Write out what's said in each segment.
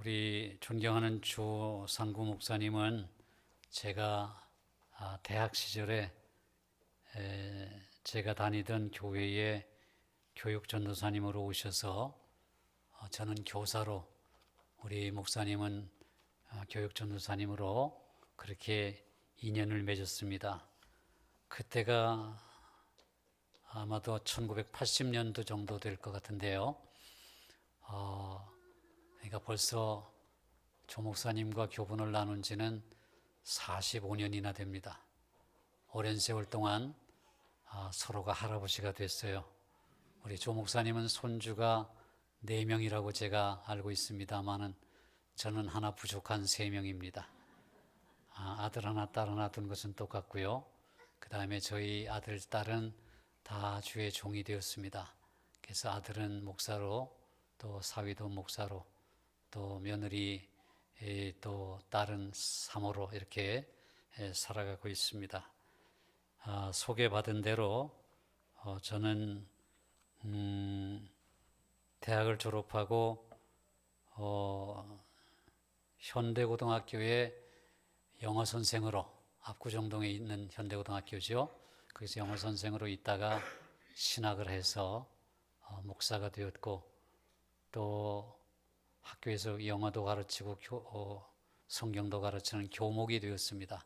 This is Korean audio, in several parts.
우리 존경하는 주상구 목사님은 제가 대학 시절에 제가 다니던 교회에 교육 전도사님으로 오셔서 저는 교사로, 우리 목사님은 교육 전도사님으로 그렇게 인연을 맺었습니다. 그때가 아마도 1980년도 정도 될 것 같은데요. 그러니까 벌써 조 목사님과 교분을 나눈 지는 45년이나 됩니다. 오랜 세월 동안 서로가 할아버지가 됐어요. 우리 조 목사님은 손주가 4명이라고 제가 알고 있습니다만은 저는 하나 부족한 3명입니다. 아들 하나, 딸 하나 둔 것은 똑같고요. 그 다음에 저희 아들, 딸은 다 주의 종이 되었습니다. 그래서 아들은 목사로, 또 사위도 목사로, 또 며느리, 또 딸은 사모로 이렇게 살아가고 있습니다. 소개받은 대로 저는 대학을 졸업하고 현대고등학교에 영어 선생으로, 압구정동에 있는 현대고등학교죠. 거기서 영어 선생으로 있다가 신학을 해서 목사가 되었고, 또 학교에서 영어도 가르치고 성경도 가르치는 교목이 되었습니다.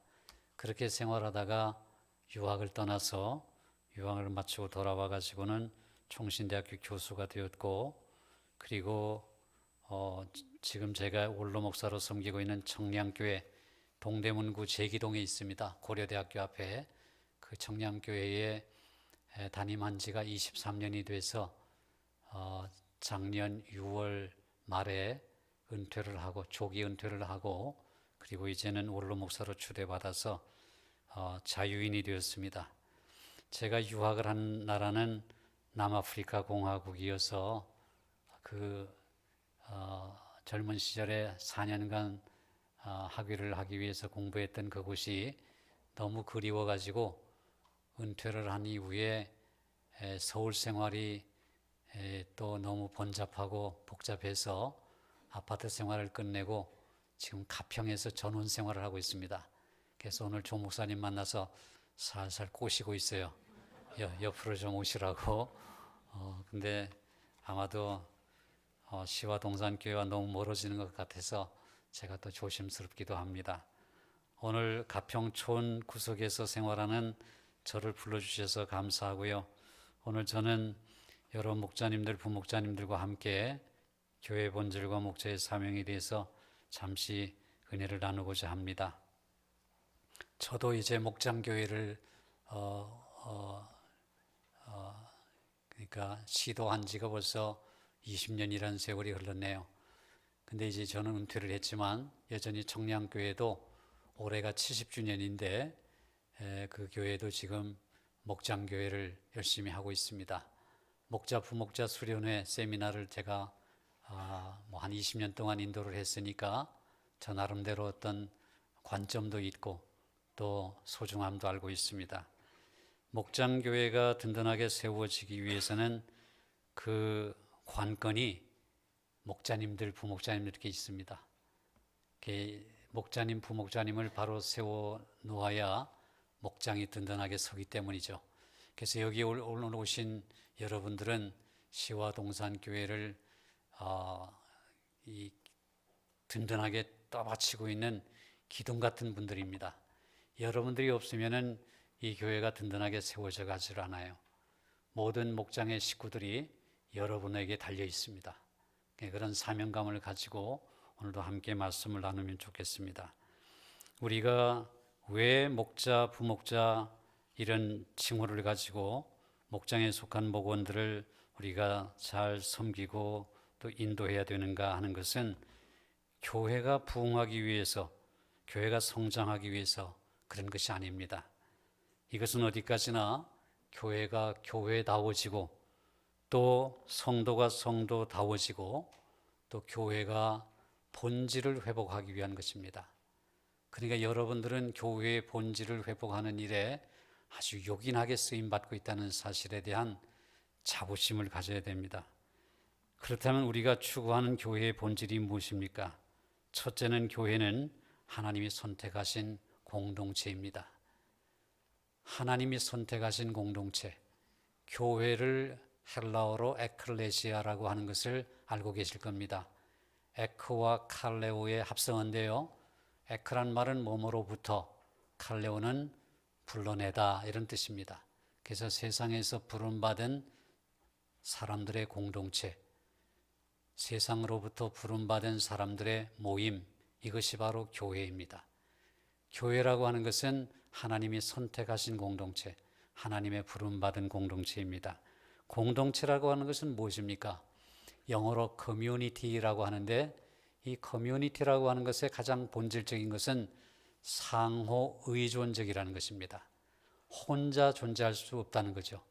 그렇게 생활하다가 유학을 떠나서 유학을 마치고 돌아와 가지고는 총신대학교 교수가 되었고, 그리고 지금 제가 원로 목사로 섬기고 있는 청량교회, 동대문구 제기동에 있습니다. 고려대학교 앞에 그 청량교회에 담임한 지가 23년이 돼서 작년 6월 말에 은퇴를 하고, 조기 은퇴를 하고, 그리고 이제는 원로 목사로 추대받아서 자유인이 되었습니다. 제가 유학을 한 나라는 남아프리카 공화국이어서 젊은 시절에 4년간 학위를 하기 위해서 공부했던 그곳이 너무 그리워가지고 은퇴를 한 이후에 서울 생활이 또 너무 번잡하고 복잡해서 아파트 생활을 끝내고 지금 가평에서 전원 생활을 하고 있습니다. 그래서 오늘 조 목사님 만나서 살살 꼬시고 있어요. 옆으로 좀 오시라고. 근데 아마도 시와 동산교회와 너무 멀어지는 것 같아서 제가 또 조심스럽기도 합니다. 오늘 가평촌 구석에서 생활하는 저를 불러주셔서 감사하고요. 오늘 저는 여러 목자님들, 부목자님들과 함께 교회 본질과 목자의 사명에 대해서 잠시 은혜를 나누고자 합니다. 저도 이제 목장교회를 그러니까 시도한 지가 벌써 20년이라는 세월이 흘렀네요. 근데 이제 저는 은퇴를 했지만 여전히 청량교회도 올해가 70주년인데 그 교회도 지금 목장교회를 열심히 하고 있습니다. 목자, 부목자 수련회 세미나를 제가 한 20년 동안 인도를 했으니까 저 나름대로 어떤 관점도 있고 또 소중함도 알고 있습니다. 목장교회가 든든하게 세워지기 위해서는 그 관건이 목자님들, 부목자님들 이렇게 있습니다. 목자님, 부목자님을 바로 세워 놓아야 목장이 든든하게 서기 때문이죠. 그래서 여기 오늘 오신 여러분들은 시와 동산교회를 든든하게 떠받치고 있는 기둥 같은 분들입니다. 여러분들이 없으면은 이 교회가 든든하게 세워져 가질 않아요. 모든 목장의 식구들이 여러분에게 달려 있습니다. 그런 사명감을 가지고 오늘도 함께 말씀을 나누면 좋겠습니다. 우리가 왜 목자, 부목자 이런 칭호를 가지고 목장에 속한 목원들을 우리가 잘 섬기고 또 인도해야 되는가 하는 것은 교회가 부흥하기 위해서, 교회가 성장하기 위해서 그런 것이 아닙니다. 이것은 어디까지나 교회가 교회다워지고 또 성도가 성도다워지고 또 교회가 본질을 회복하기 위한 것입니다. 그러니까 여러분들은 교회의 본질을 회복하는 일에 아주 요긴하게 쓰임받고 있다는 사실에 대한 자부심을 가져야 됩니다. 그렇다면 우리가 추구하는 교회의 본질이 무엇입니까? 첫째는 교회는 하나님이 선택하신 공동체입니다. 하나님이 선택하신 공동체, 교회를 헬라어로 에클레시아라고 하는 것을 알고 계실 겁니다. 에크와 칼레오의 합성어인데요. 에크란 말은 뭐뭐로부터, 칼레오는 불러내다 이런 뜻입니다. 그래서 세상에서 부름받은 사람들의 공동체, 세상으로부터 부름받은 사람들의 모임, 이것이 바로 교회입니다. 교회라고 하는 것은 하나님이 선택하신 공동체, 하나님의 부름받은 공동체입니다. 공동체라고 하는 것은 무엇입니까? 영어로 커뮤니티라고 하는데, 이 커뮤니티라고 하는 것의 가장 본질적인 것은 상호 의존적이라는 것입니다. 혼자 존재할 수 없다는 거죠.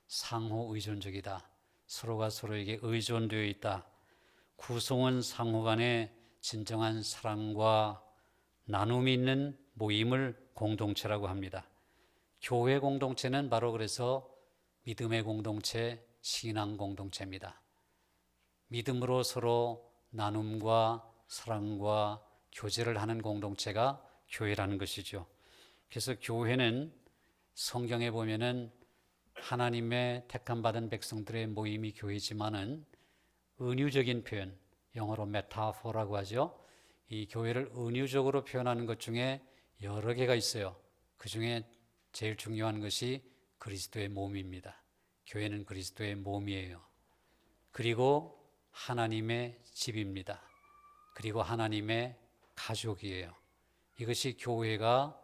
상호 의존적이다. 서로가 서로에게 의존되어 있다. 구성원 상호 간에 진정한 사랑과 나눔이 있는 모임을 공동체라고 합니다. 교회 공동체는 바로 그래서 믿음의 공동체, 신앙 공동체입니다. 믿음으로 서로 나눔과 사랑과 교제를 하는 공동체가 교회라는 것이죠. 그래서 교회는 성경에 보면은 하나님의 택함 받은 백성들의 모임이 교회지만은 은유적인 표현, 영어로 메타포라고 하죠. 이 교회를 은유적으로 표현하는 것 중에 여러 개가 있어요. 그 중에 제일 중요한 것이 그리스도의 몸입니다. 교회는 그리스도의 몸이에요. 그리고 하나님의 집입니다. 그리고 하나님의 가족이에요. 이것이 교회가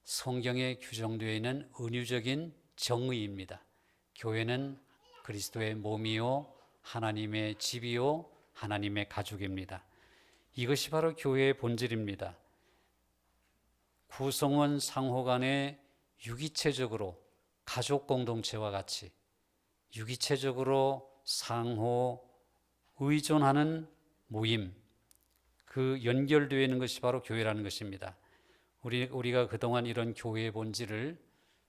성경에 규정되어 있는 은유적인 정의입니다. 교회는 그리스도의 몸이요, 하나님의 집이요, 하나님의 가족입니다. 이것이 바로 교회의 본질입니다. 구성원 상호 간에 유기체적으로 가족 공동체와 같이 유기체적으로 상호 의존하는 모임, 그 연결되어 있는 것이 바로 교회라는 것입니다. 우리가 그동안 이런 교회의 본질을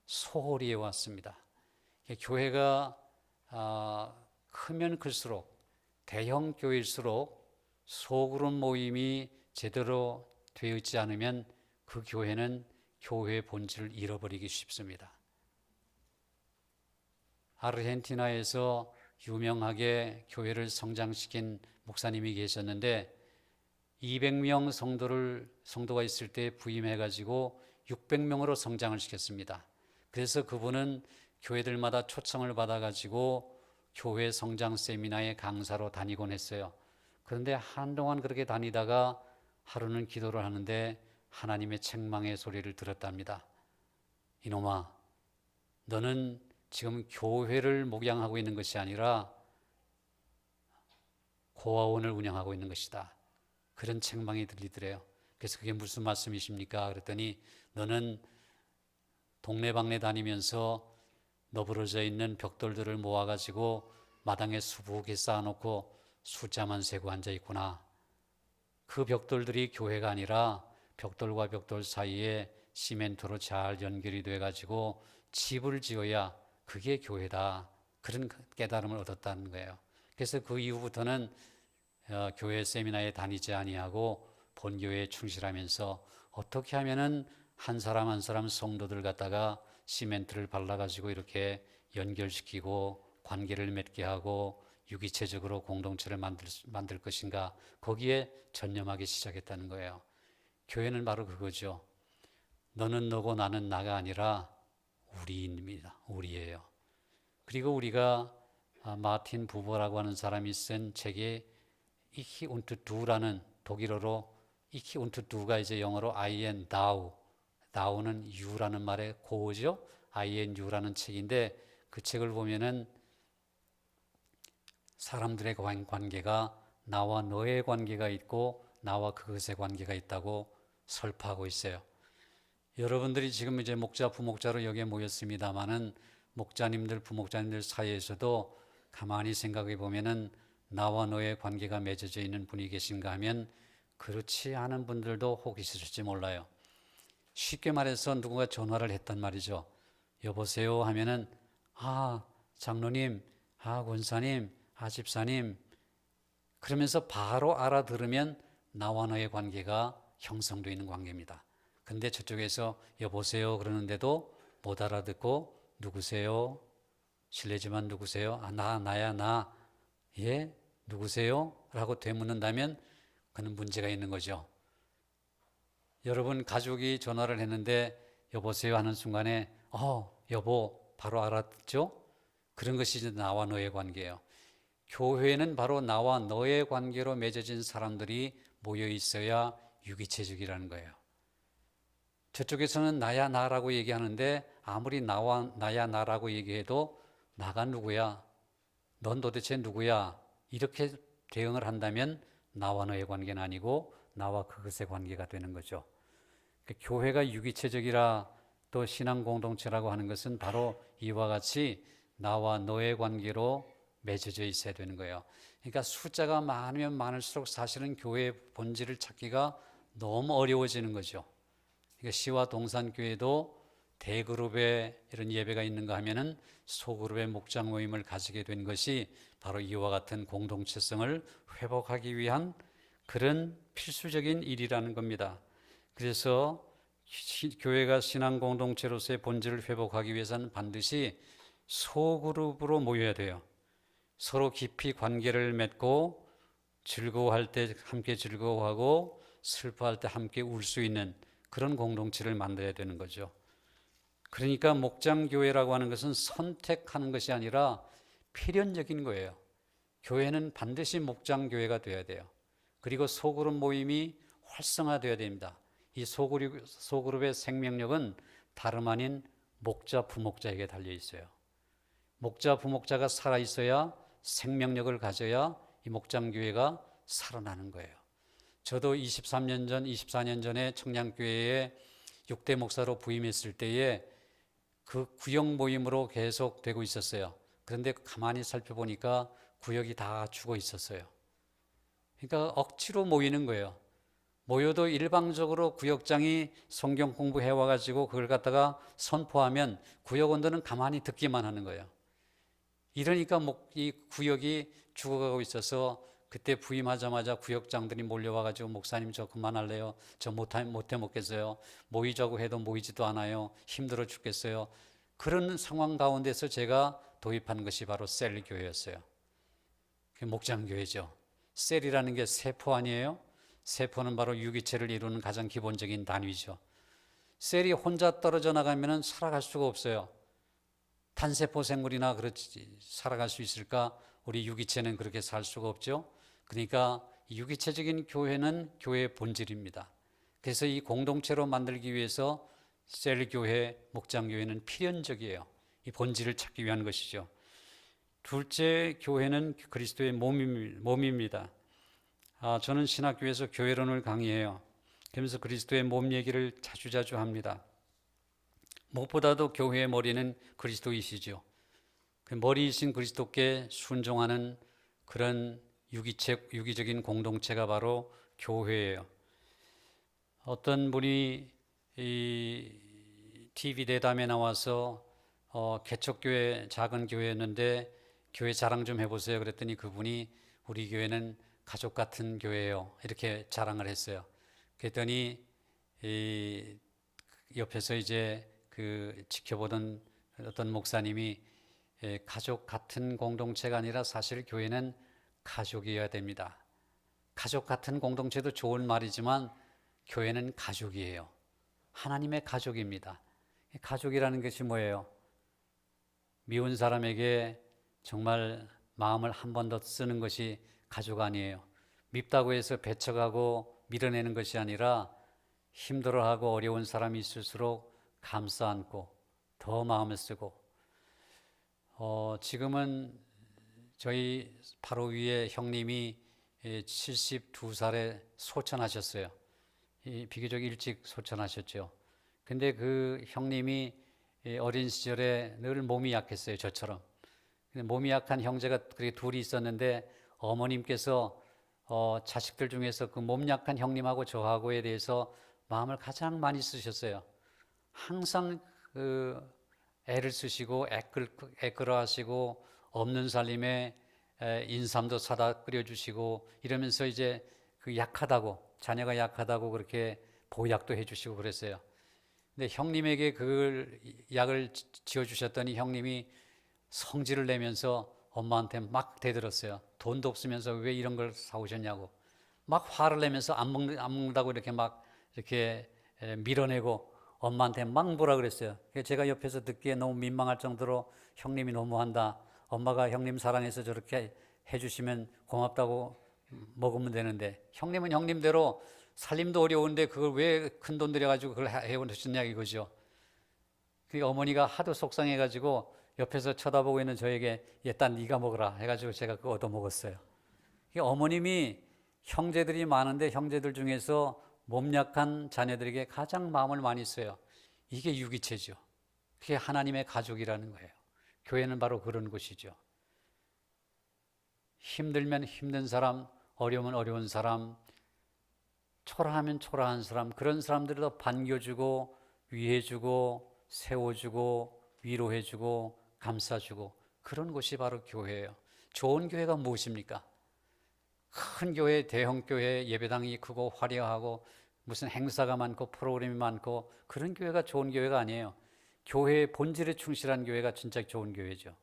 소홀히 해왔습니다. 교회가 크면 클수록, 대형 교회일수록 소그룹 모임이 제대로 되어 있지 않으면 그 교회는 교회의 본질을 잃어버리기 쉽습니다. 아르헨티나에서 유명하게 교회를 성장시킨 목사님이 계셨는데 200명 성도가 있을 때 부임해가지고 600명으로 성장을 시켰습니다. 그래서 그분은 교회들마다 초청을 받아가지고 교회 성장 세미나에 강사로 다니곤 했어요. 그런데 한동안 그렇게 다니다가 하루는 기도를 하는데 하나님의 책망의 소리를 들었답니다. 이놈아, 너는 지금 교회를 목양하고 있는 것이 아니라 고아원을 운영하고 있는 것이다. 그런 책망이 들리더래요. 그래서 그게 무슨 말씀이십니까? 그랬더니 너는 동네방네 다니면서 너부러져 있는 벽돌들을 모아가지고 마당에 수북에 쌓아놓고 숫자만 세고 앉아있구나. 그 벽돌들이 교회가 아니라 벽돌과 벽돌 사이에 시멘트로 잘 연결이 돼가지고 집을 지어야 그게 교회다. 그런 깨달음을 얻었다는 거예요. 그래서 그 이후부터는 교회 세미나에 다니지 아니하고 본교회에 충실하면서 어떻게 하면은 한 사람 한 사람 성도들 갖다가 시멘트를 발라가지고 이렇게 연결시키고 관계를 맺게 하고 유기체적으로 공동체를 만들 것인가, 거기에 전념하기 시작했다는 거예요. 교회는 바로 그거죠. 너는 너고 나는 나가 아니라 우리입니다. 우리예요. 그리고 우리가 마틴 부버라고 하는 사람이 쓴 책에 이히 운트 두라는, 독일어로 이히 운트 두가 이제 영어로 I and thou, thou는 you라는 말의 고어죠. I and you라는 책인데, 그 책을 보면은 사람들의 관계가 나와 너의 관계가 있고 나와 그것의 관계가 있다고 설파하고 있어요. 여러분들이 지금 이제 목자, 부목자로 여기에 모였습니다만은 목자님들, 부목자님들 사이에서도 가만히 생각해 보면은 나와 너의 관계가 맺어져 있는 분이 계신가 하면 그렇지 않은 분들도 혹 있으실지 몰라요. 쉽게 말해서 누군가 전화를 했단 말이죠. 여보세요 하면은 장로님, 권사님, 집사님, 그러면서 바로 알아들으면 나와 너의 관계가 형성되어 있는 관계입니다. 근데 저쪽에서 여보세요 그러는데도 못 알아듣고 누구세요? 실례지만 누구세요? 아, 나야, 나. 예? 누구세요? 라고 되묻는다면 그는 문제가 있는 거죠. 여러분, 가족이 전화를 했는데 여보세요 하는 순간에 여보 바로 알아듣죠? 그런 것이 이제 나와 너의 관계예요. 교회는 바로 나와 너의 관계로 맺어진 사람들이 모여 있어야 유기체적이라는 거예요. 저쪽에서는 나야 나라고 얘기하는데 아무리 나와 나야 나라고 얘기해도 나가 누구야? 넌 도대체 누구야? 이렇게 대응을 한다면 나와 너의 관계는 아니고 나와 그것의 관계가 되는 거죠. 교회가 유기체적이라 또 신앙 공동체라고 하는 것은 바로 이와 같이 나와 너의 관계로 맺어져 있어야 되는 거예요. 그러니까 숫자가 많으면 많을수록 사실은 교회의 본질을 찾기가 너무 어려워지는 거죠. 그러니까 시와 동산교회도 대그룹의 이런 예배가 있는가 하면은 소그룹의 목장 모임을 가지게 된 것이 바로 이와 같은 공동체성을 회복하기 위한 그런 필수적인 일이라는 겁니다. 그래서 교회가 신앙 공동체로서의 본질을 회복하기 위해서는 반드시 소그룹으로 모여야 돼요. 서로 깊이 관계를 맺고 즐거워할 때 함께 즐거워하고 슬퍼할 때 함께 울 수 있는 그런 공동체를 만들어야 되는 거죠. 그러니까 목장교회라고 하는 것은 선택하는 것이 아니라 필연적인 거예요. 교회는 반드시 목장교회가 되어야 돼요. 그리고 소그룹 모임이 활성화되어야 됩니다. 이 소그룹의 생명력은 다름 아닌 목자, 부목자에게 달려 있어요. 목자, 부목자가 살아 있어야 생명력을 가져야 이 목장교회가 살아나는 거예요. 저도 23년 전, 24년 전에 청량교회에 6대 목사로 부임했을 때에 그 구역 모임으로 계속 되고 있었어요. 그런데 가만히 살펴보니까 구역이 다 죽어 있었어요. 그러니까 억지로 모이는 거예요. 모여도 일방적으로 구역장이 성경 공부해 와가지고 그걸 갖다가 선포하면 구역원들은 가만히 듣기만 하는 거예요. 이러니까 이 구역이 죽어가고 있어서 그때 부임하자마자 구역장들이 몰려와가지고 목사님 저 그만할래요. 저 못해 먹겠어요. 모이자고 해도 모이지도 않아요. 힘들어 죽겠어요. 그런 상황 가운데서 제가 도입한 것이 바로 셀교회였어요. 목장교회죠. 셀이라는 게 세포 아니에요? 세포는 바로 유기체를 이루는 가장 기본적인 단위죠. 셀이 혼자 떨어져 나가면 살아갈 수가 없어요. 단세포 생물이나 그렇지 살아갈 수 있을까? 우리 유기체는 그렇게 살 수가 없죠. 그러니까 유기체적인 교회는 교회의 본질입니다. 그래서 이 공동체로 만들기 위해서 셀교회, 목장교회는 필연적이에요. 이 본질을 찾기 위한 것이죠. 둘째, 교회는 그리스도의 몸입니다. 저는 신학교에서 교회론을 강의해요. 그러면서 그리스도의 몸 얘기를 자주자주 합니다. 무엇보다도 교회의 머리는 그리스도이시죠. 그 머리이신 그리스도께 순종하는 그런 유기적인 공동체가 바로 교회예요. 어떤 분이 이 TV 대담에 나와서 개척교회 작은 교회였는데 교회 자랑 좀 해보세요. 그랬더니 그분이 우리 교회는 가족 같은 교회예요. 이렇게 자랑을 했어요. 그랬더니 이 옆에서 이제 그 지켜보던 어떤 목사님이 가족 같은 공동체가 아니라 사실 교회는 가족이어야 됩니다. 가족 같은 공동체도 좋은 말이지만 교회는 가족이에요. 하나님의 가족입니다. 가족이라는 것이 뭐예요? 미운 사람에게 정말 마음을 한 번 더 쓰는 것이 가족 아니에요. 밉다고 해서 배척하고 밀어내는 것이 아니라 힘들어하고 어려운 사람이 있을수록 감싸 안고 더 마음을 쓰고 지금은 저희 바로 위에 형님이 72살에 소천하셨어요. 비교적 일찍 소천하셨죠. 근데 그 형님이 어린 시절에 늘 몸이 약했어요. 저처럼. 몸이 약한 형제가 그렇게 둘이 있었는데 어머님께서 자식들 중에서 그 몸 약한 형님하고 저하고에 대해서 마음을 가장 많이 쓰셨어요. 항상 그 애를 쓰시고 애끌어 하시고 없는 살림에 인삼도 사다 끓여주시고 이러면서 이제 그 약하다고, 자녀가 약하다고 그렇게 보약도 해주시고 그랬어요. 근데 형님에게 그 약을 지어주셨더니 형님이 성질을 내면서 엄마한테 막 대들었어요. 돈도 없으면서 왜 이런 걸 사오셨냐고. 막 화를 내면서 안 먹는다고 이렇게 막 이렇게 밀어내고 엄마한테 막 뭐라 그랬어요. 제가 옆에서 듣기에 너무 민망할 정도로 형님이 너무한다. 엄마가 형님 사랑해서 저렇게 해주시면 고맙다고 먹으면 되는데 형님은 형님대로 살림도 어려운데 그걸 왜 큰 돈 들여가지고 그걸 해오셨냐 이거죠. 그 어머니가 하도 속상해가지고 옆에서 쳐다보고 있는 저에게 얘딴 네가 먹으라 해가지고 제가 그거 얻어 먹었어요. 어머님이 형제들이 많은데 형제들 중에서 몸 약한 자녀들에게 가장 마음을 많이 써요. 이게 유기체죠. 그게 하나님의 가족이라는 거예요. 교회는 바로 그런 곳이죠. 힘들면 힘든 사람, 어려우면 어려운 사람, 초라하면 초라한 사람, 그런 사람들을 더 반겨주고 위해주고 세워주고 위로해주고 감싸주고 그런 곳이 바로 교회예요. 좋은 교회가 무엇입니까? 큰 교회, 대형 교회, 예배당이 크고 화려하고 무슨 행사가 많고 프로그램이 많고 그런 교회가 좋은 교회가 아니에요. 교회의 본질에 충실한 교회가 진짜 좋은 교회죠.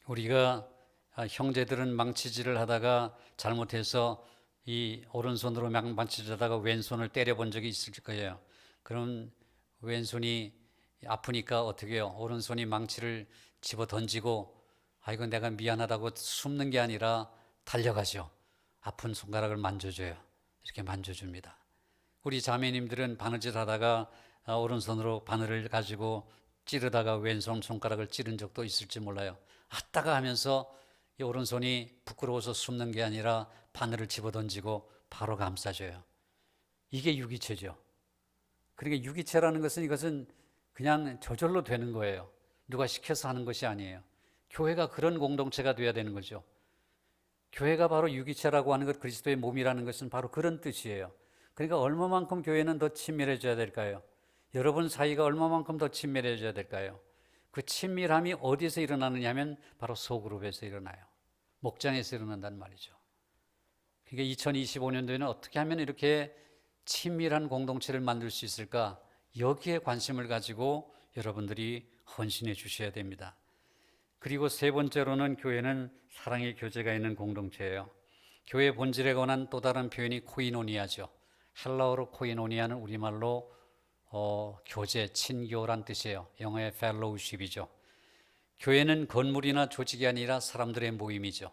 우리가 형제들은 망치질을 하다가 잘못해서 이 오른손으로 망치질하다가 왼손을 때려본 적이 있을 거예요. 그럼 왼손이 아프니까 어떻게 해요? 오른손이 망치를 집어 던지고 아이고 내가 미안하다고 숨는 게 아니라 달려가죠. 아픈 손가락을 만져줘요. 이렇게 만져줍니다. 우리 자매님들은 바느질 하다가 오른손으로 바늘을 가지고 찌르다가 왼손 손가락을 찌른 적도 있을지 몰라요. 아따가 하면서 이 오른손이 부끄러워서 숨는 게 아니라 바늘을 집어던지고 바로 감싸줘요. 이게 유기체죠. 그러니까 유기체라는 것은 이것은 그냥 저절로 되는 거예요. 누가 시켜서 하는 것이 아니에요. 교회가 그런 공동체가 되어야 되는 거죠. 교회가 바로 유기체라고 하는 것, 그리스도의 몸이라는 것은 바로 그런 뜻이에요. 그러니까 얼마만큼 교회는 더 친밀해져야 될까요? 여러분 사이가 얼마만큼 더 친밀해져야 될까요? 그 친밀함이 어디서 일어나느냐 하면 바로 소그룹에서 일어나요. 목장에서 일어난단 말이죠. 그러니까 2025년도에는 어떻게 하면 이렇게 친밀한 공동체를 만들 수 있을까? 여기에 관심을 가지고 여러분들이 헌신해 주셔야 됩니다. 그리고 세 번째로는 교회는 사랑의 교제가 있는 공동체예요. 교회 본질에 관한 또 다른 표현이 코이노니아죠. 헬라어로 코이노니아는 우리말로 교제, 친교란 뜻이에요. 영어의 fellowship이죠. 교회는 건물이나 조직이 아니라 사람들의 모임이죠.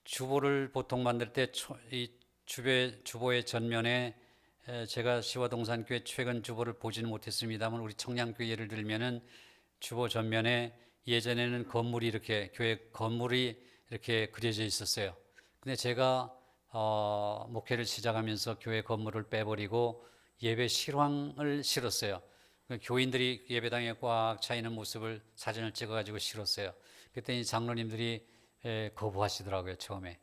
주보를 보통 만들 때 이 주보의 전면에 제가 시와동산교회 최근 주보를 보지는 못했습니다만 우리 청량교회 예를 들면은 주보 전면에 예전에는 건물이 이렇게 교회 건물이 이렇게 그려져 있었어요. 근데 제가 목회를 시작하면서 교회 건물을 빼버리고 예배 실황을 실었어요. 교인들이 예배당에 꽉 차 있는 모습을 사진을 찍어가지고 실었어요. 그랬더니 장로님들이 거부하시더라고요, 처음에.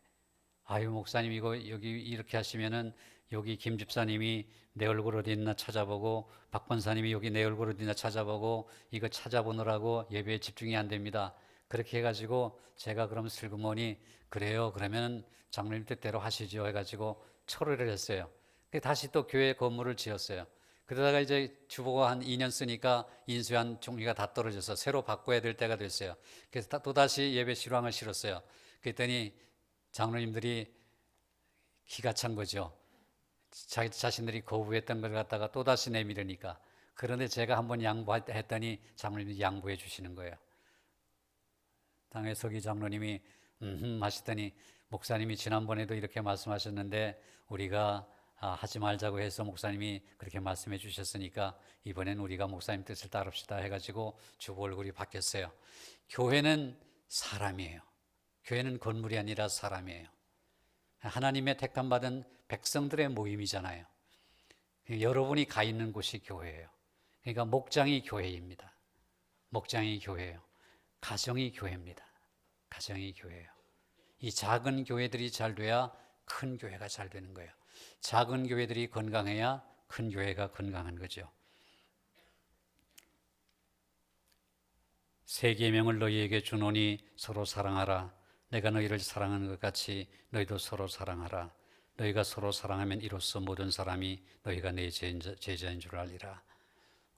아유, 목사님, 이거 여기 이렇게 하시면은 여기 김 집사님이 내 얼굴 어디 있나 찾아보고 박 권사님이 여기 내 얼굴 어디 있나 찾아보고 이거 찾아보느라고 예배에 집중이 안 됩니다. 그렇게 해가지고 제가 그럼 슬그머니 그래요. 그러면 장로님 뜻대로 하시죠. 해가지고 철회를 했어요. 다시 또 교회 건물을 지었어요. 그러다가 이제 주보가 한 2년 쓰니까 인수한 종이가 다 떨어져서 새로 바꿔야 될 때가 됐어요. 그래서 또다시 예배 실황을 실었어요. 그랬더니 장로님들이 기가 찬 거죠. 자기 자신들이 거부했던 걸 갖다가 또다시 내밀으니까. 그런데 제가 한번 양보했더니 장로님이 양보해 주시는 거예요. 당회서기 장로님이 하시더니 목사님이 지난번에도 이렇게 말씀하셨는데 우리가 하지 말자고 해서 목사님이 그렇게 말씀해 주셨으니까 이번엔 우리가 목사님 뜻을 따릅시다 해가지고 주보 얼굴이 바뀌었어요. 교회는 사람이에요. 교회는 건물이 아니라 사람이에요. 하나님의 택함받은 백성들의 모임이잖아요. 여러분이 가 있는 곳이 교회예요. 그러니까 목장이 교회입니다. 목장이 교회예요. 가정이 교회입니다. 가정이 교회예요. 이 작은 교회들이 잘 돼야 큰 교회가 잘 되는 거예요. 작은 교회들이 건강해야 큰 교회가 건강한 거죠. 새 계명을 너희에게 주노니 서로 사랑하라. 내가 너희를 사랑하는 것 같이 너희도 서로 사랑하라. 너희가 서로 사랑하면 이로써 모든 사람이 너희가 내 제자인 줄 알리라.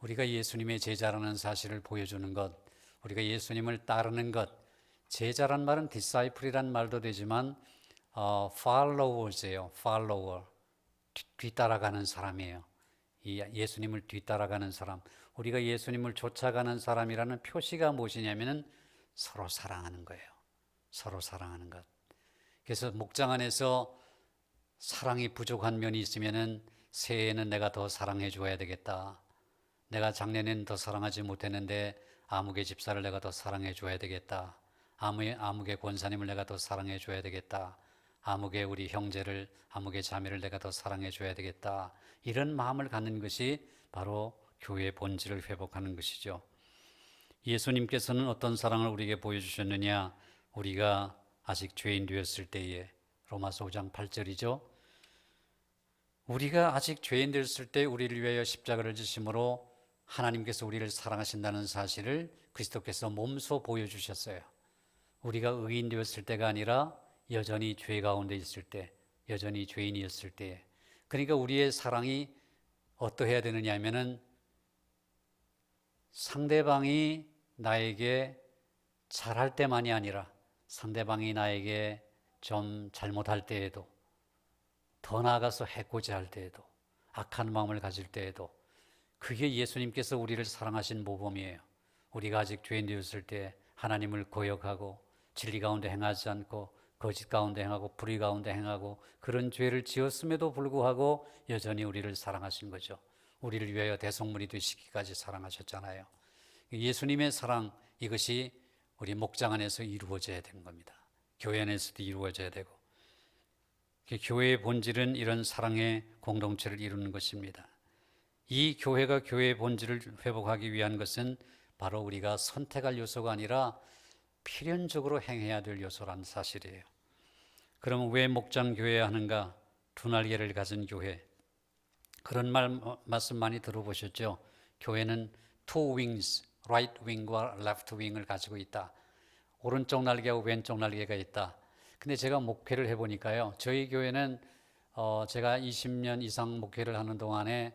우리가 예수님의 제자라는 사실을 보여주는 것, 우리가 예수님을 따르는 것, 제자란 말은 disciple이란 말도 되지만 followers예요. follower, 뒤따라가는 사람이에요. 이 예수님을 뒤따라가는 사람, 우리가 예수님을 쫓아가는 사람이라는 표시가 무엇이냐면은 서로 사랑하는 거예요. 서로 사랑하는 것. 그래서 목장 안에서 사랑이 부족한 면이 있으면은 새해에는 내가 더 사랑해 줘야 되겠다. 내가 작년에는 더 사랑하지 못했는데 아무개 집사를 내가 더 사랑해 줘야 되겠다. 아무개 권사님을 내가 더 사랑해 줘야 되겠다. 아무개 우리 형제를, 아무개 자매를 내가 더 사랑해 줘야 되겠다. 이런 마음을 갖는 것이 바로 교회의 본질을 회복하는 것이죠. 예수님께서는 어떤 사랑을 우리에게 보여주셨느냐? 우리가 아직 죄인 되었을 때에, 로마서 5장 8절이죠. 우리가 아직 죄인 되었을 때 우리를 위하여 십자가를 지심으로 하나님께서 우리를 사랑하신다는 사실을 그리스도께서 몸소 보여주셨어요. 우리가 의인 되었을 때가 아니라 여전히 죄 가운데 있을 때, 여전히 죄인이었을 때. 그러니까 우리의 사랑이 어떠해야 되느냐 하면은 상대방이 나에게 잘할 때만이 아니라 상대방이 나에게 좀 잘못할 때에도, 더 나아가서 해코지 할 때에도, 악한 마음을 가질 때에도, 그게 예수님께서 우리를 사랑하신 모범이에요. 우리가 아직 죄인 되었을 때 하나님을 거역하고 진리 가운데 행하지 않고 거짓 가운데 행하고 불의 가운데 행하고 그런 죄를 지었음에도 불구하고 여전히 우리를 사랑하신 거죠. 우리를 위하여 대속물이 되시기까지 사랑하셨잖아요. 예수님의 사랑, 이것이 우리 목장 안에서 이루어져야 되는 겁니다. 교회 안에서도 이루어져야 되고, 교회의 본질은 이런 사랑의 공동체를 이루는 것입니다. 이 교회가 교회의 본질을 회복하기 위한 것은 바로 우리가 선택할 요소가 아니라 필연적으로 행해야 될 요소라는 사실이에요. 그러면 왜 목장교회 하는가? 두 날개를 가진 교회. 그런 말씀 많이 들어보셨죠? 교회는 two wings, right wing과 left wing을 가지고 있다. 오른쪽 날개하고 왼쪽 날개가 있다. 근데 제가 목회를 해보니까요, 저희 교회는 제가 20년 이상 목회를 하는 동안에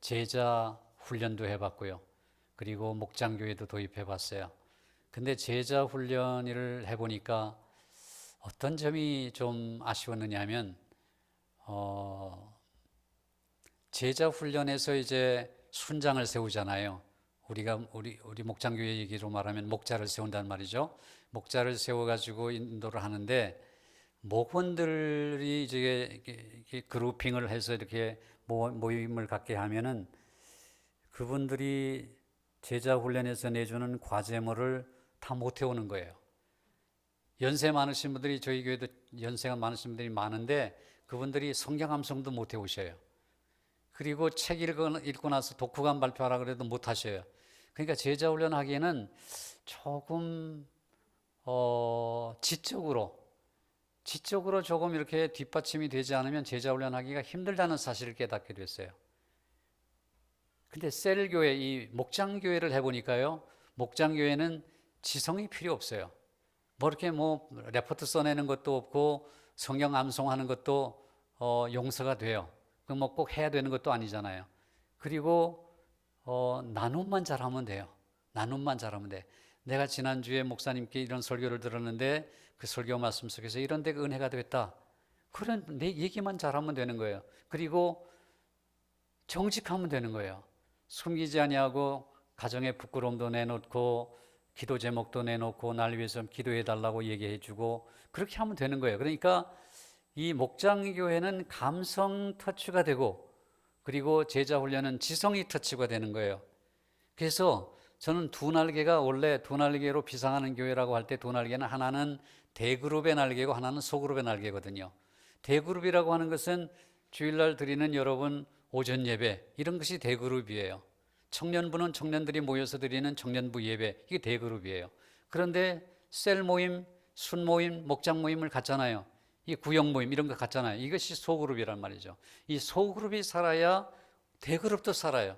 제자 훈련도 해봤고요. 그리고 목장교회도 도입해봤어요. 근데 제자 훈련을 해보니까 어떤 점이 좀 아쉬웠느냐 하면, 제자 훈련에서 이제 순장을 세우잖아요. 우리 목장교회 얘기로 말하면 목자를 세운단 말이죠. 목자를 세워가지고 인도를 하는데, 목원들이 이제 그룹핑을 해서 이렇게 모임을 갖게 하면은 그분들이 제자 훈련에서 내주는 과제물을 다 못 해오는 거예요. 연세 많으신 분들이, 저희 교회도 연세가 많으신 분들이 많은데 그분들이 성경 암송도 못 해오셔요. 그리고 책 읽고 나서 독후감 발표하라 그래도 못 하셔요. 그러니까 제자 훈련하기에는 조금 지적으로 조금 이렇게 뒷받침이 되지 않으면 제자 훈련하기가 힘들다는 사실을 깨닫게 됐어요. 근데 셀교회, 이 목장교회를 해보니까요, 목장교회는 지성이 필요 없어요. 이렇게 레포트 써내는 것도 없고 성경 암송하는 것도 용서가 돼요. 꼭 해야 되는 것도 아니잖아요. 그리고 나눔만 잘하면 돼요. 나눔만 잘하면 돼. 내가 지난주에 목사님께 이런 설교를 들었는데 그 설교 말씀 속에서 이런 데가 은혜가 됐다. 그런 내 얘기만 잘하면 되는 거예요. 그리고 정직하면 되는 거예요. 숨기지 아니하고 가정의 부끄러움도 내놓고 기도 제목도 내놓고 날 위해서 기도해 달라고 얘기해 주고 그렇게 하면 되는 거예요. 그러니까 이 목장교회는 감성 터치가 되고, 그리고 제자 훈련은 지성이 터치가 되는 거예요. 그래서 저는 두 날개가 원래 두 날개로 비상하는 교회라고 할 때 두 날개는 하나는 대그룹의 날개고 하나는 소그룹의 날개거든요. 대그룹이라고 하는 것은 주일날 드리는 여러분 오전 예배, 이런 것이 대그룹이에요. 청년부는 청년들이 모여서 드리는 청년부 예배, 이게 대그룹이에요. 그런데 셀 모임, 순 모임, 목장 모임을 갖잖아요. 이 구역 모임 이런 거 갖잖아요. 이것이 소그룹이란 말이죠. 이 소그룹이 살아야 대그룹도 살아요.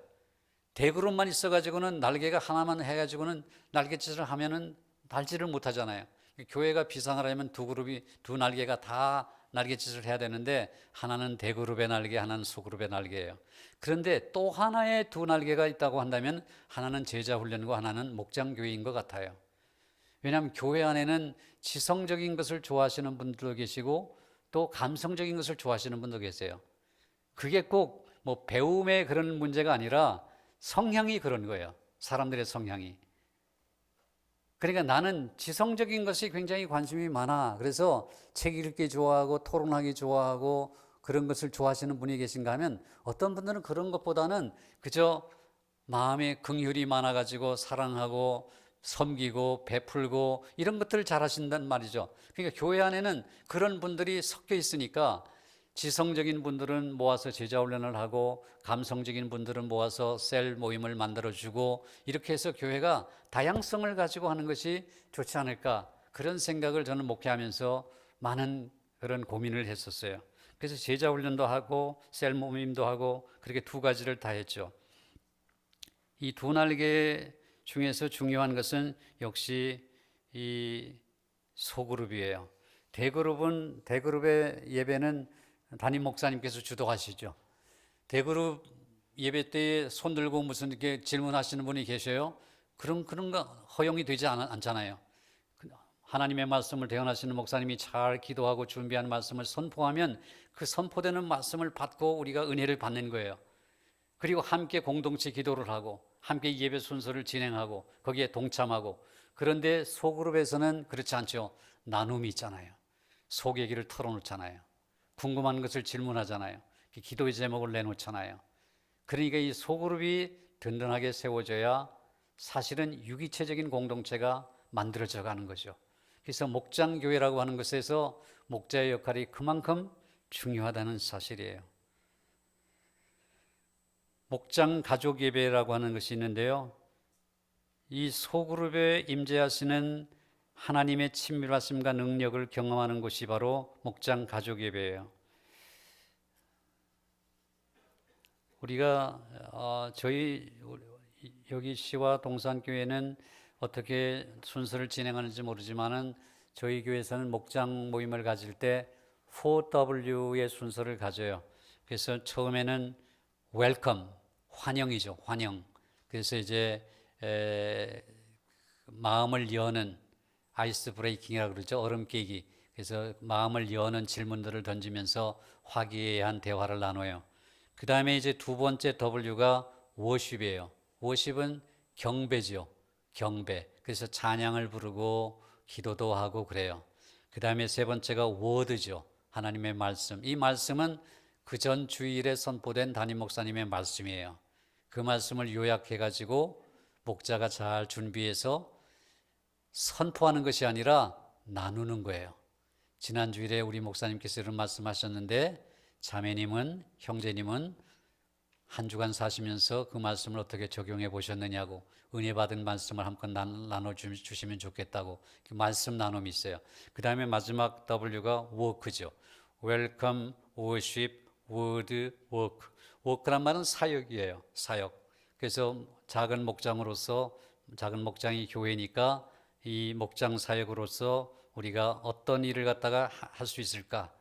대그룹만 있어가지고는 날개가 하나만 해가지고는 날갯짓을 하면은 날지를 못하잖아요. 교회가 비상을 하려면 두 그룹이 두 날개가 다 날갯짓을 해야 되는데 하나는 대그룹의 날개, 하나는 소그룹의 날개예요. 그런데 또 하나의 두 날개가 있다고 한다면 하나는 제자 훈련과 하나는 목장교회인 것 같아요. 왜냐하면 교회 안에는 지성적인 것을 좋아하시는 분들도 계시고 또 감성적인 것을 좋아하시는 분도 계세요. 그게 꼭 뭐 배움의 그런 문제가 아니라 성향이 그런 거예요. 사람들의 성향이. 그러니까 나는 지성적인 것이 굉장히 관심이 많아. 그래서 책 읽기 좋아하고 토론하기 좋아하고 그런 것을 좋아하시는 분이 계신가 하면 어떤 분들은 그런 것보다는 그저 마음에 긍휼이 많아가지고 사랑하고 섬기고 베풀고 이런 것들을 잘하신단 말이죠. 그러니까 교회 안에는 그런 분들이 섞여 있으니까 지성적인 분들은 모아서 제자 훈련을 하고 감성적인 분들은 모아서 셀 모임을 만들어주고 이렇게 해서 교회가 다양성을 가지고 하는 것이 좋지 않을까 그런 생각을 저는 목회하면서 많은 그런 고민을 했었어요. 그래서 제자 훈련도 하고 셀 모임도 하고 그렇게 두 가지를 다 했죠. 이 두 날개 중에서 중요한 것은 역시 이 소그룹이에요. 대그룹의 예배는 담임 목사님께서 주도하시죠. 대그룹 예배 때에 손 들고 무슨 이렇게 질문하시는 분이 계셔요. 그런 거 허용이 되지 않잖아요. 하나님의 말씀을 대언하시는 목사님이 잘 기도하고 준비한 말씀을 선포하면 그 선포되는 말씀을 받고 우리가 은혜를 받는 거예요. 그리고 함께 공동체 기도를 하고 함께 예배 순서를 진행하고 거기에 동참하고. 그런데 소그룹에서는 그렇지 않죠. 나눔이 있잖아요. 속 얘기를 털어놓잖아요. 궁금한 것을 질문하잖아요. 기도의 제목을 내놓잖아요. 그러니까 이 소그룹이 든든하게 세워져야 사실은 유기체적인 공동체가 만들어져 가는 거죠. 그래서 목장교회라고 하는 것에서 목자의 역할이 그만큼 중요하다는 사실이에요. 목장 가족 예배라고 하는 것이 있는데요. 이 소그룹에 임재하시는 하나님의 친밀하심과 능력을 경험하는 곳이 바로 목장 가족 예배예요. 우리가 저희 여기 시와 동산교회는 어떻게 순서를 진행하는지 모르지만은 저희 교회에서는 목장 모임을 가질 때 4W의 순서를 가져요. 그래서 처음에는 웰컴, 환영이죠, 환영. 그래서 이제 마음을 여는 아이스 브레이킹이라고 그러죠. 얼음 깨기. 그래서 마음을 여는 질문들을 던지면서 화기애애한 대화를 나눠요. 그 다음에 이제 두 번째 W가 워십이에요. 워십은 경배죠. 경배. 그래서 찬양을 부르고 기도도 하고 그래요. 그 다음에 세 번째가 워드죠. 하나님의 말씀. 이 말씀은 그 전 주일에 선포된 담임 목사님의 말씀이에요. 그 말씀을 요약해 가지고 목자가 잘 준비해서 선포하는 것이 아니라 나누는 거예요. 지난 주일에 우리 목사님께서 이런 말씀하셨는데 자매님은 형제님은 한 주간 사시면서 그 말씀을 어떻게 적용해 보셨느냐고 은혜 받은 말씀을 한번 나눠주시면 좋겠다고 말씀 나눔이 있어요. 그 다음에 마지막 W가 워크죠. 웰컴, 워십, 워드, 워크. 워크란 말은 사역이에요. 사역. 그래서 작은 목장으로서 작은 목장이 교회니까 이 목장 사역으로서 우리가 어떤 일을 갖다가 할 수 있을까?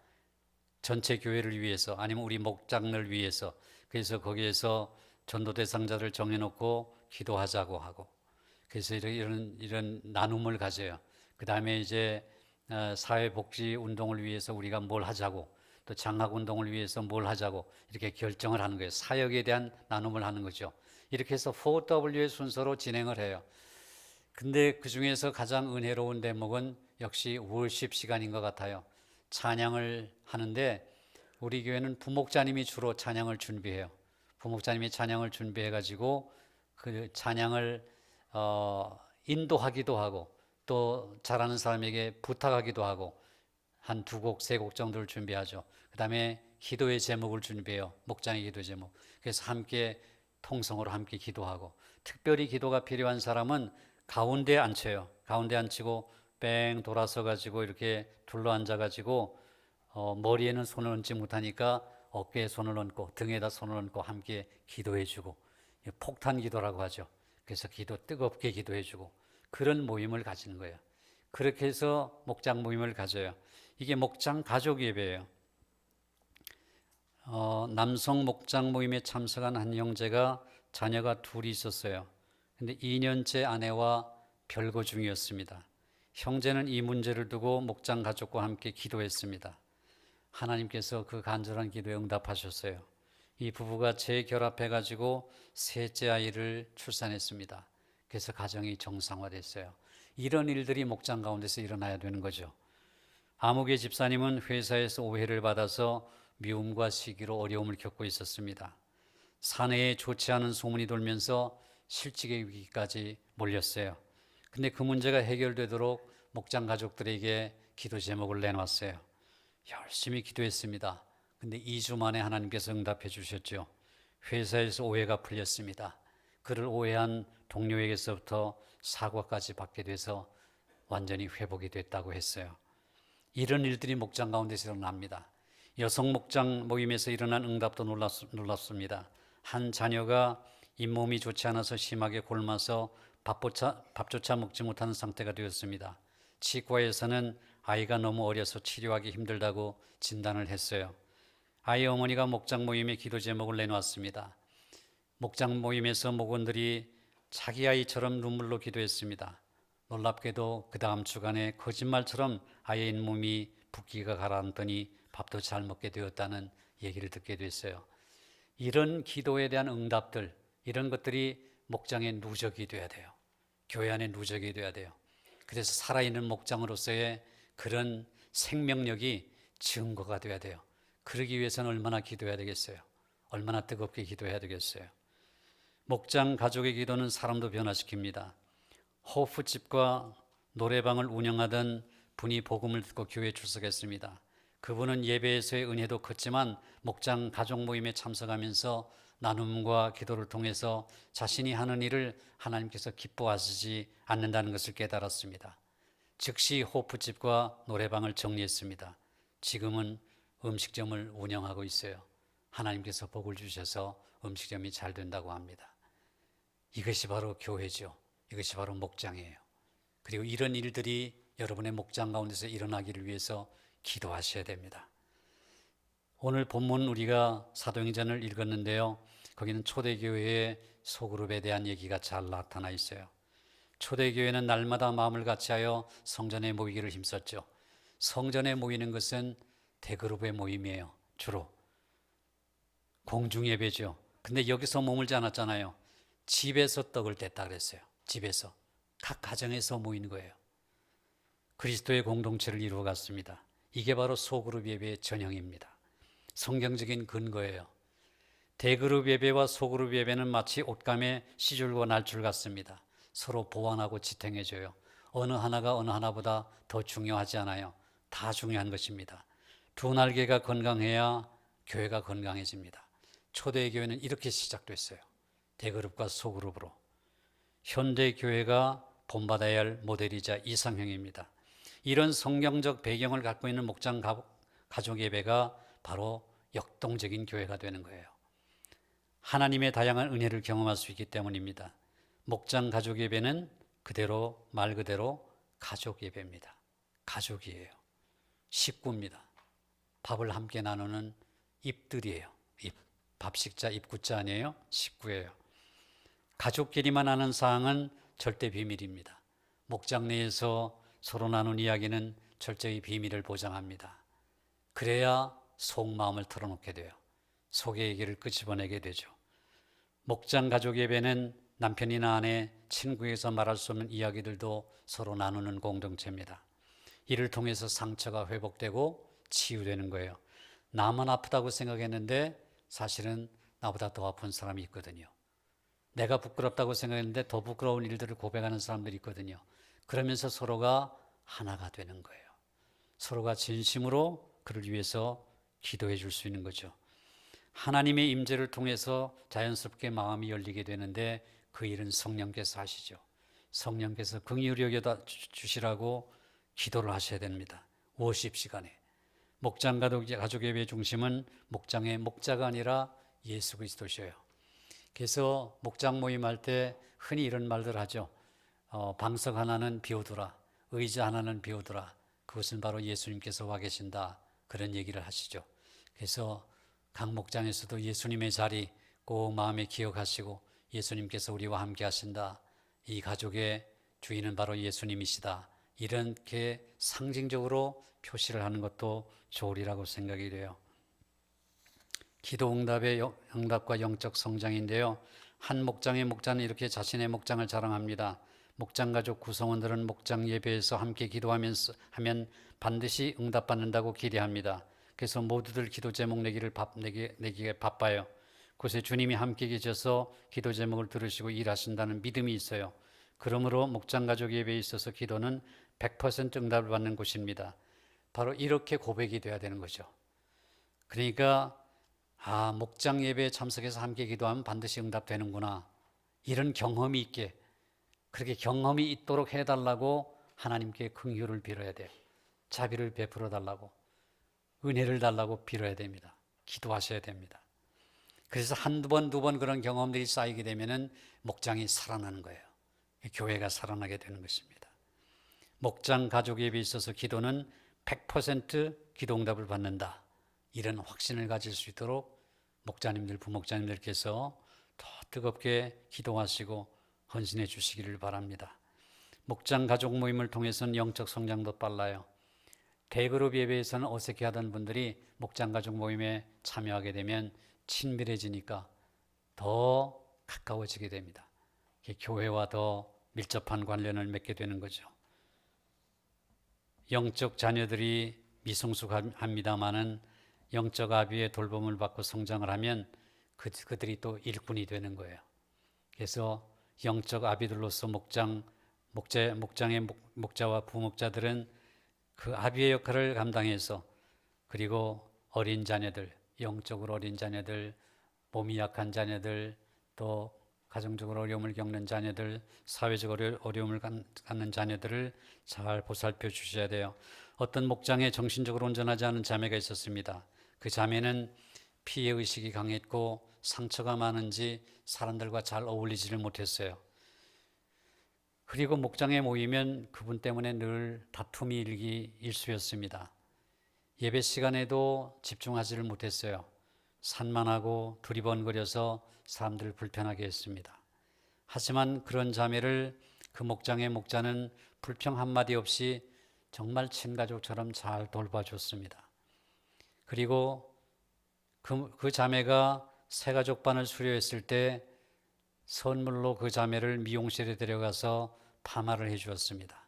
전체 교회를 위해서 아니면 우리 목장을 위해서. 그래서 거기에서 전도 대상자를 정해놓고 기도하자고 하고. 그래서 이런 나눔을 가져요. 그 다음에 이제 사회복지 운동을 위해서 우리가 뭘 하자고, 또 장학 운동을 위해서 뭘 하자고 이렇게 결정을 하는 거예요. 사역에 대한 나눔을 하는 거죠. 이렇게 해서 4W의 순서로 진행을 해요. 근데 그 중에서 가장 은혜로운 대목은 역시 월십 시간인 것 같아요. 찬양을 하는데 우리 교회는 부목자님이 주로 찬양을 준비해요. 부목자님이 찬양을 준비해 가지고 그 찬양을 인도하기도 하고 또 잘하는 사람에게 부탁하기도 하고 한 두 곡, 세 곡 정도를 준비하죠. 그 다음에 기도의 제목을 준비해요. 목장의 기도 제목. 그래서 함께 통성으로 함께 기도하고 특별히 기도가 필요한 사람은 가운데 앉혀요. 가운데 앉히고 뺑 돌아서 가지고 이렇게 둘러 앉아 가지고 머리에는 손을 얹지 못하니까 어깨에 손을 얹고 등에다 손을 얹고 함께 기도해 주고 폭탄 기도라고 하죠. 그래서 뜨겁게 기도해주고 그런 모임을 가지는 거예요. 그렇게 해서 목장 모임을 가져요. 이게 목장 가족 예배예요. 남성 목장 모임에 참석한 한 형제가 자녀가 둘이 있었어요. 근데 2년째 아내와 별거 중이었습니다. 형제는 이 문제를 두고 목장 가족과 함께 기도했습니다. 하나님께서 그 간절한 기도에 응답하셨어요. 이 부부가 재결합해가지고 셋째 아이를 출산했습니다. 그래서 가정이 정상화됐어요. 이런 일들이 목장 가운데서 일어나야 되는 거죠. 아무개 집사님은 회사에서 오해를 받아서 미움과 시기로 어려움을 겪고 있었습니다. 사내에 좋지 않은 소문이 돌면서 실직의 위기까지 몰렸어요. 근데 그 문제가 해결되도록 목장 가족들에게 기도 제목을 내놨어요. 열심히 기도했습니다. 근데 2주 만에 하나님께서 응답해 주셨죠. 회사에서 오해가 풀렸습니다. 그를 오해한 동료에게서부터 사과까지 받게 돼서 완전히 회복이 됐다고 했어요. 이런 일들이 목장 가운데서 일어납니다. 여성 목장 모임에서 일어난 응답도 놀랍습니다. 한 자녀가 잇몸이 좋지 않아서 심하게 굶어서 밥조차 먹지 못하는 상태가 되었습니다. 치과에서는 아이가 너무 어려서 치료하기 힘들다고 진단을 했어요. 아이 어머니가 목장 모임에 기도 제목을 내놓았습니다. 목장 모임에서 목원들이 자기 아이처럼 눈물로 기도했습니다. 놀랍게도 그 다음 주간에 거짓말처럼 아이의 몸이 붓기가 가라앉더니 밥도 잘 먹게 되었다는 얘기를 듣게 됐어요. 이런 기도에 대한 응답들, 이런 것들이 목장의 누적이 돼야 돼요. 교회 안에 누적이 돼야 돼요. 그래서 살아있는 목장으로서의 그런 생명력이 증거가 돼야 돼요. 그러기 위해서는 얼마나 기도해야 되겠어요? 얼마나 뜨겁게 기도해야 되겠어요? 목장 가족의 기도는 사람도 변화시킵니다. 호프집과 노래방을 운영하던 분이 복음을 듣고 교회에 출석했습니다. 그분은 예배에서의 은혜도 컸지만 목장 가족 모임에 참석하면서 나눔과 기도를 통해서 자신이 하는 일을 하나님께서 기뻐하시지 않는다는 것을 깨달았습니다. 즉시 호프집과 노래방을 정리했습니다. 지금은 음식점을 운영하고 있어요. 하나님께서 복을 주셔서 음식점이 잘 된다고 합니다. 이것이 바로 교회죠. 이것이 바로 목장이에요. 그리고 이런 일들이 여러분의 목장 가운데서 일어나기를 위해서 기도하셔야 됩니다. 오늘 본문 우리가 사도행전을 읽었는데요. 거기는 초대교회의 소그룹에 대한 얘기가 잘 나타나 있어요. 초대교회는 날마다 마음을 같이하여 성전에 모이기를 힘썼죠. 성전에 모이는 것은 대그룹의 모임이에요. 주로 공중예배죠. 근데 여기서 머물지 않았잖아요. 집에서 떡을 뗐다 그랬어요. 집에서 각 가정에서 모이는 거예요. 그리스도의 공동체를 이루어갔습니다. 이게 바로 소그룹 예배의 전형입니다. 성경적인 근거예요. 대그룹 예배와 소그룹 예배는 마치 옷감의 시줄과 날줄 같습니다. 서로 보완하고 지탱해줘요. 어느 하나가 어느 하나보다 더 중요하지 않아요. 다 중요한 것입니다. 두 날개가 건강해야 교회가 건강해집니다. 초대교회는 이렇게 시작됐어요. 대그룹과 소그룹으로. 현대 교회가 본받아야 할 모델이자 이상형입니다. 이런 성경적 배경을 갖고 있는 목장 가족 예배가 바로 역동적인 교회가 되는 거예요. 하나님의 다양한 은혜를 경험할 수 있기 때문입니다. 목장 가족 예배는 말 그대로 가족 예배입니다. 가족이에요. 식구입니다. 밥을 함께 나누는 입들이에요. 밥식자, 입구자 아니에요? 식구예요. 가족끼리만 아는 사항은 절대 비밀입니다. 목장 내에서 서로 나눈 이야기는 철저히 비밀을 보장합니다. 그래야 속마음을 털어놓게 돼요. 속의 얘기를 끄집어내게 되죠. 목장 가족 예배는 남편이나 아내, 친구에서 말할 수 없는 이야기들도 서로 나누는 공동체입니다. 이를 통해서 상처가 회복되고 치유되는 거예요. 나만 아프다고 생각했는데 사실은 나보다 더 아픈 사람이 있거든요. 내가 부끄럽다고 생각했는데 더 부끄러운 일들을 고백하는 사람들이 있거든요. 그러면서 서로가 하나가 되는 거예요. 서로가 진심으로 그를 위해서 기도해 줄 수 있는 거죠. 하나님의 임재를 통해서 자연스럽게 마음이 열리게 되는데 그 일은 성령께서 하시죠. 성령께서 긍휼히 여겨 주시라고 기도를 하셔야 됩니다. 워십 시간에. 목장 가족 예배의 중심은 목장의 목자가 아니라 예수 그리스도셔요. 그래서 목장 모임할 때 흔히 이런 말들 하죠. 방석 하나는 비워두라. 의자 하나는 비워두라. 그것은 바로 예수님께서 와 계신다. 그런 얘기를 하시죠. 그래서 각 목장에서도 예수님의 자리 꼭 마음에 기억하시고 예수님께서 우리와 함께 하신다. 이 가족의 주인은 바로 예수님이시다. 이렇게 상징적으로 표시를 하는 것도 좋으리라고 생각이 돼요. 기도 응답의 응답과 영적 성장인데요. 한 목장의 목자는 이렇게 자신의 목장을 자랑합니다. 목장 가족 구성원들은 목장 예배에서 함께 기도하면서 하면 반드시 응답받는다고 기대합니다. 그래서 모두들 기도 제목 내기에 바빠요. 그곳에 주님이 함께 계셔서 기도 제목을 들으시고 일하신다는 믿음이 있어요. 그러므로 목장 가족 예배에 있어서 기도는 100% 응답을 받는 곳입니다. 바로 이렇게 고백이 돼야 되는 거죠. 그러니까 목장 예배에 참석해서 함께 기도하면 반드시 응답되는구나. 이런 경험이 있게, 그렇게 경험이 있도록 해달라고 하나님께 긍휼을 빌어야 돼요. 자비를 베풀어 달라고, 은혜를 달라고 빌어야 됩니다. 기도하셔야 됩니다. 그래서 한두 번, 두 번 그런 경험들이 쌓이게 되면은 목장이 살아나는 거예요. 교회가 살아나게 되는 것입니다. 목장 가족 예배에 있어서 기도는 100% 기도 응답을 받는다. 이런 확신을 가질 수 있도록 목자님들, 부목자님들께서 더 뜨겁게 기도하시고 헌신해 주시기를 바랍니다. 목장 가족 모임을 통해서는 영적 성장도 빨라요. 대그룹 예배에서는 어색해하던 분들이 목장 가족 모임에 참여하게 되면 친밀해지니까 더 가까워지게 됩니다. 교회와 더 밀접한 관련을 맺게 되는 거죠. 영적 자녀들이 미성숙합니다마는 영적 아비의 돌봄을 받고 성장을 하면 그들이 또 일꾼이 되는 거예요. 그래서 영적 아비들로서 목장의 목자와 부목자들은 그 아비의 역할을 감당해서, 그리고 어린 자녀들, 영적으로 어린 자녀들, 몸이 약한 자녀들, 또 가정적으로 어려움을 겪는 자녀들, 사회적 어려움을 갖는 자녀들을 잘 보살펴 주셔야 돼요. 어떤 목장에 정신적으로 온전하지 않은 자매가 있었습니다. 그 자매는 피해의식이 강했고 상처가 많은지 사람들과 잘 어울리지를 못했어요. 그리고 목장에 모이면 그분 때문에 늘 다툼이 일수였습니다. 예배 시간에도 집중하지를 못했어요. 산만하고 두리번거려서 사람들을 불편하게 했습니다. 하지만 그런 자매를 그 목장의 목자는 불평 한마디 없이 정말 친가족처럼 잘 돌봐줬습니다. 그리고 그 자매가 새가족반을 수료했을 때 선물로 그 자매를 미용실에 데려가서 파마를 해주었습니다.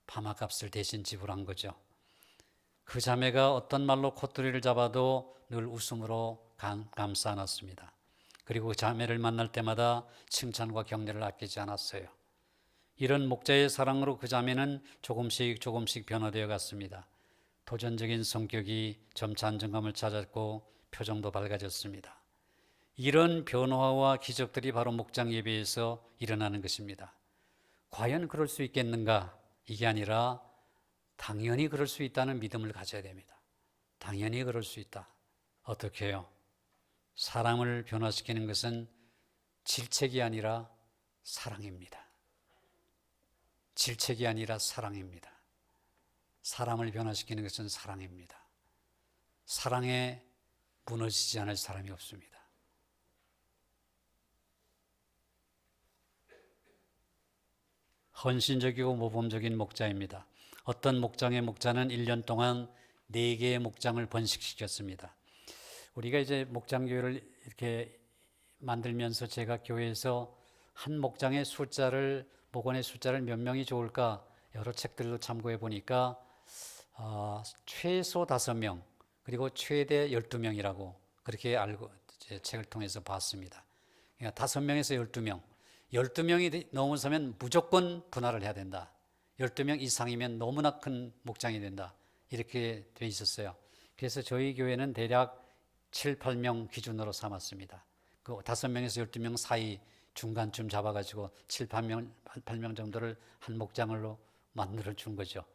파마값을 대신 지불한 거죠. 그 자매가 어떤 말로 콧도리를 잡아도 늘 웃음으로 감싸 안았습니다. 그리고 그 자매를 만날 때마다 칭찬과 격려를 아끼지 않았어요. 이런 목자의 사랑으로 그 자매는 조금씩 변화되어 갔습니다. 도전적인 성격이 점차 안정감을 찾았고 표정도 밝아졌습니다. 이런 변화와 기적들이 바로 목장 예배에서 일어나는 것입니다. 과연 그럴 수 있겠는가? 이게 아니라 당연히 그럴 수 있다는 믿음을 가져야 됩니다. 당연히 그럴 수 있다. 어떻게 해요? 사람을 변화시키는 것은 질책이 아니라 사랑입니다. 질책이 아니라 사랑입니다. 사람을 변화시키는 것은 사랑입니다. 사랑에 무너지지 않을 사람이 없습니다. 헌신적이고 모범적인 목자입니다. 어떤 목장의 목자는 1년 동안 4개의 목장을 번식시켰습니다. 우리가 이제 목장교회를 이렇게 만들면서 제가 교회에서 한 목장의 목원의 숫자를 몇 명이 좋을까 여러 책들로 참고해 보니까 최소 5명 그리고 최대 12명이라고 그렇게 알고 책을 통해서 봤습니다. 그러니까 5명에서 12명, 12명이 넘어서면 무조건 분할을 해야 된다. 12명 이상이면 너무나 큰 목장이 된다. 이렇게 돼 있었어요. 그래서 저희 교회는 대략 7, 8명 기준으로 삼았습니다. 그 5명에서 12명 사이 중간쯤 잡아가지고 7, 8명 정도를 한 목장으로 만들어 준 거죠.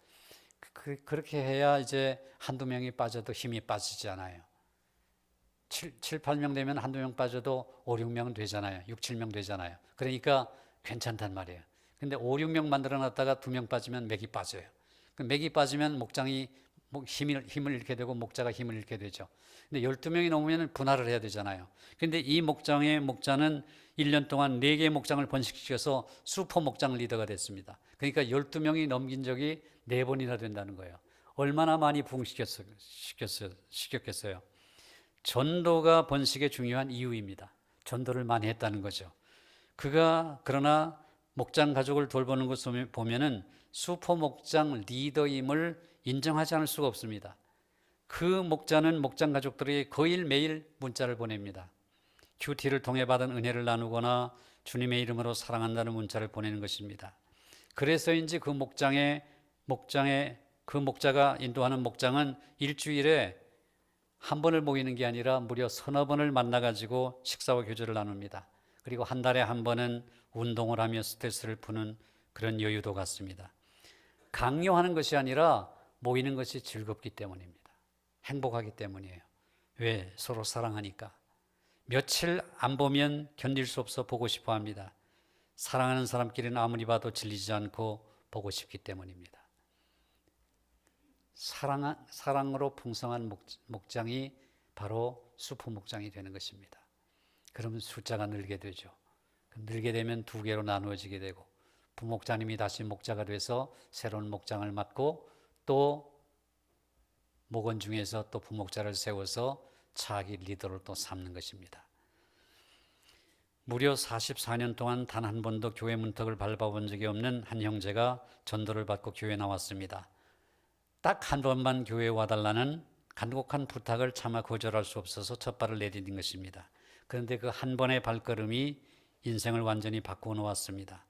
그렇게 해야 이제 한두 명이 빠져도 힘이 빠지지 않아요. 7, 8명 되면 한두 명 빠져도 5, 6명은 되잖아요. 6, 7명 되잖아요. 그러니까 괜찮단 말이에요. 근데 5, 6명 만들어 놨다가 2명 빠지면 맥이 빠져요. 맥이 빠지면 목장이 힘을 잃게 되고 목자가 힘을 잃게 되죠. 근데 12명이 넘으면 분할을 해야 되잖아요. 근데 이 목장의 목자는 1년 동안 4개의 목장을 번식시켜서 슈퍼 목장 리더가 됐습니다. 그러니까 12명이 넘긴 적이 4번이나 된다는 거예요. 얼마나 많이 부흥시켰겠어요. 전도가 번식의 중요한 이유입니다. 전도를 많이 했다는 거죠. 그러나 목장 가족을 돌보는 것을 보면은 슈퍼 목장 리더임을 인정하지 않을 수가 없습니다. 그 목자는 목장 가족들에게 거의 매일 문자를 보냅니다. 큐티를 통해 받은 은혜를 나누거나 주님의 이름으로 사랑한다는 문자를 보내는 것입니다. 그래서인지 그 목자가 인도하는 목장은 일주일에 한 번을 모이는 게 아니라 무려 서너 번을 만나가지고 식사와 교제를 나눕니다. 그리고 한 달에 한 번은 운동을 하며 스트레스를 푸는 그런 여유도 갖습니다. 강요하는 것이 아니라 모이는 것이 즐겁기 때문입니다. 행복하기 때문이에요. 왜? 서로 사랑하니까. 며칠 안 보면 견딜 수 없어 보고 싶어 합니다. 사랑하는 사람끼리는 아무리 봐도 질리지 않고 보고 싶기 때문입니다. 사랑으로 풍성한 목장이 바로 슈퍼 목장이 되는 것입니다. 그러면 숫자가 늘게 되죠. 늘게 되면 2개로 나누어지게 되고 부목자님이 다시 목자가 돼서 새로운 목장을 맡고 또 목원 중에서 또 부목자를 세워서 차기 리더를 또 삼는 것입니다. 무려 44년 동안 단 한 번도 교회 문턱을 밟아본 적이 없는 한 형제가 전도를 받고 교회에 나왔습니다. 딱 한 번만 교회에 와달라는 간곡한 부탁을 차마 거절할 수 없어서 첫 발을 내디딘 것입니다. 그런데 그 한 번의 발걸음이 인생을 완전히 바꾸어 놓았습니다.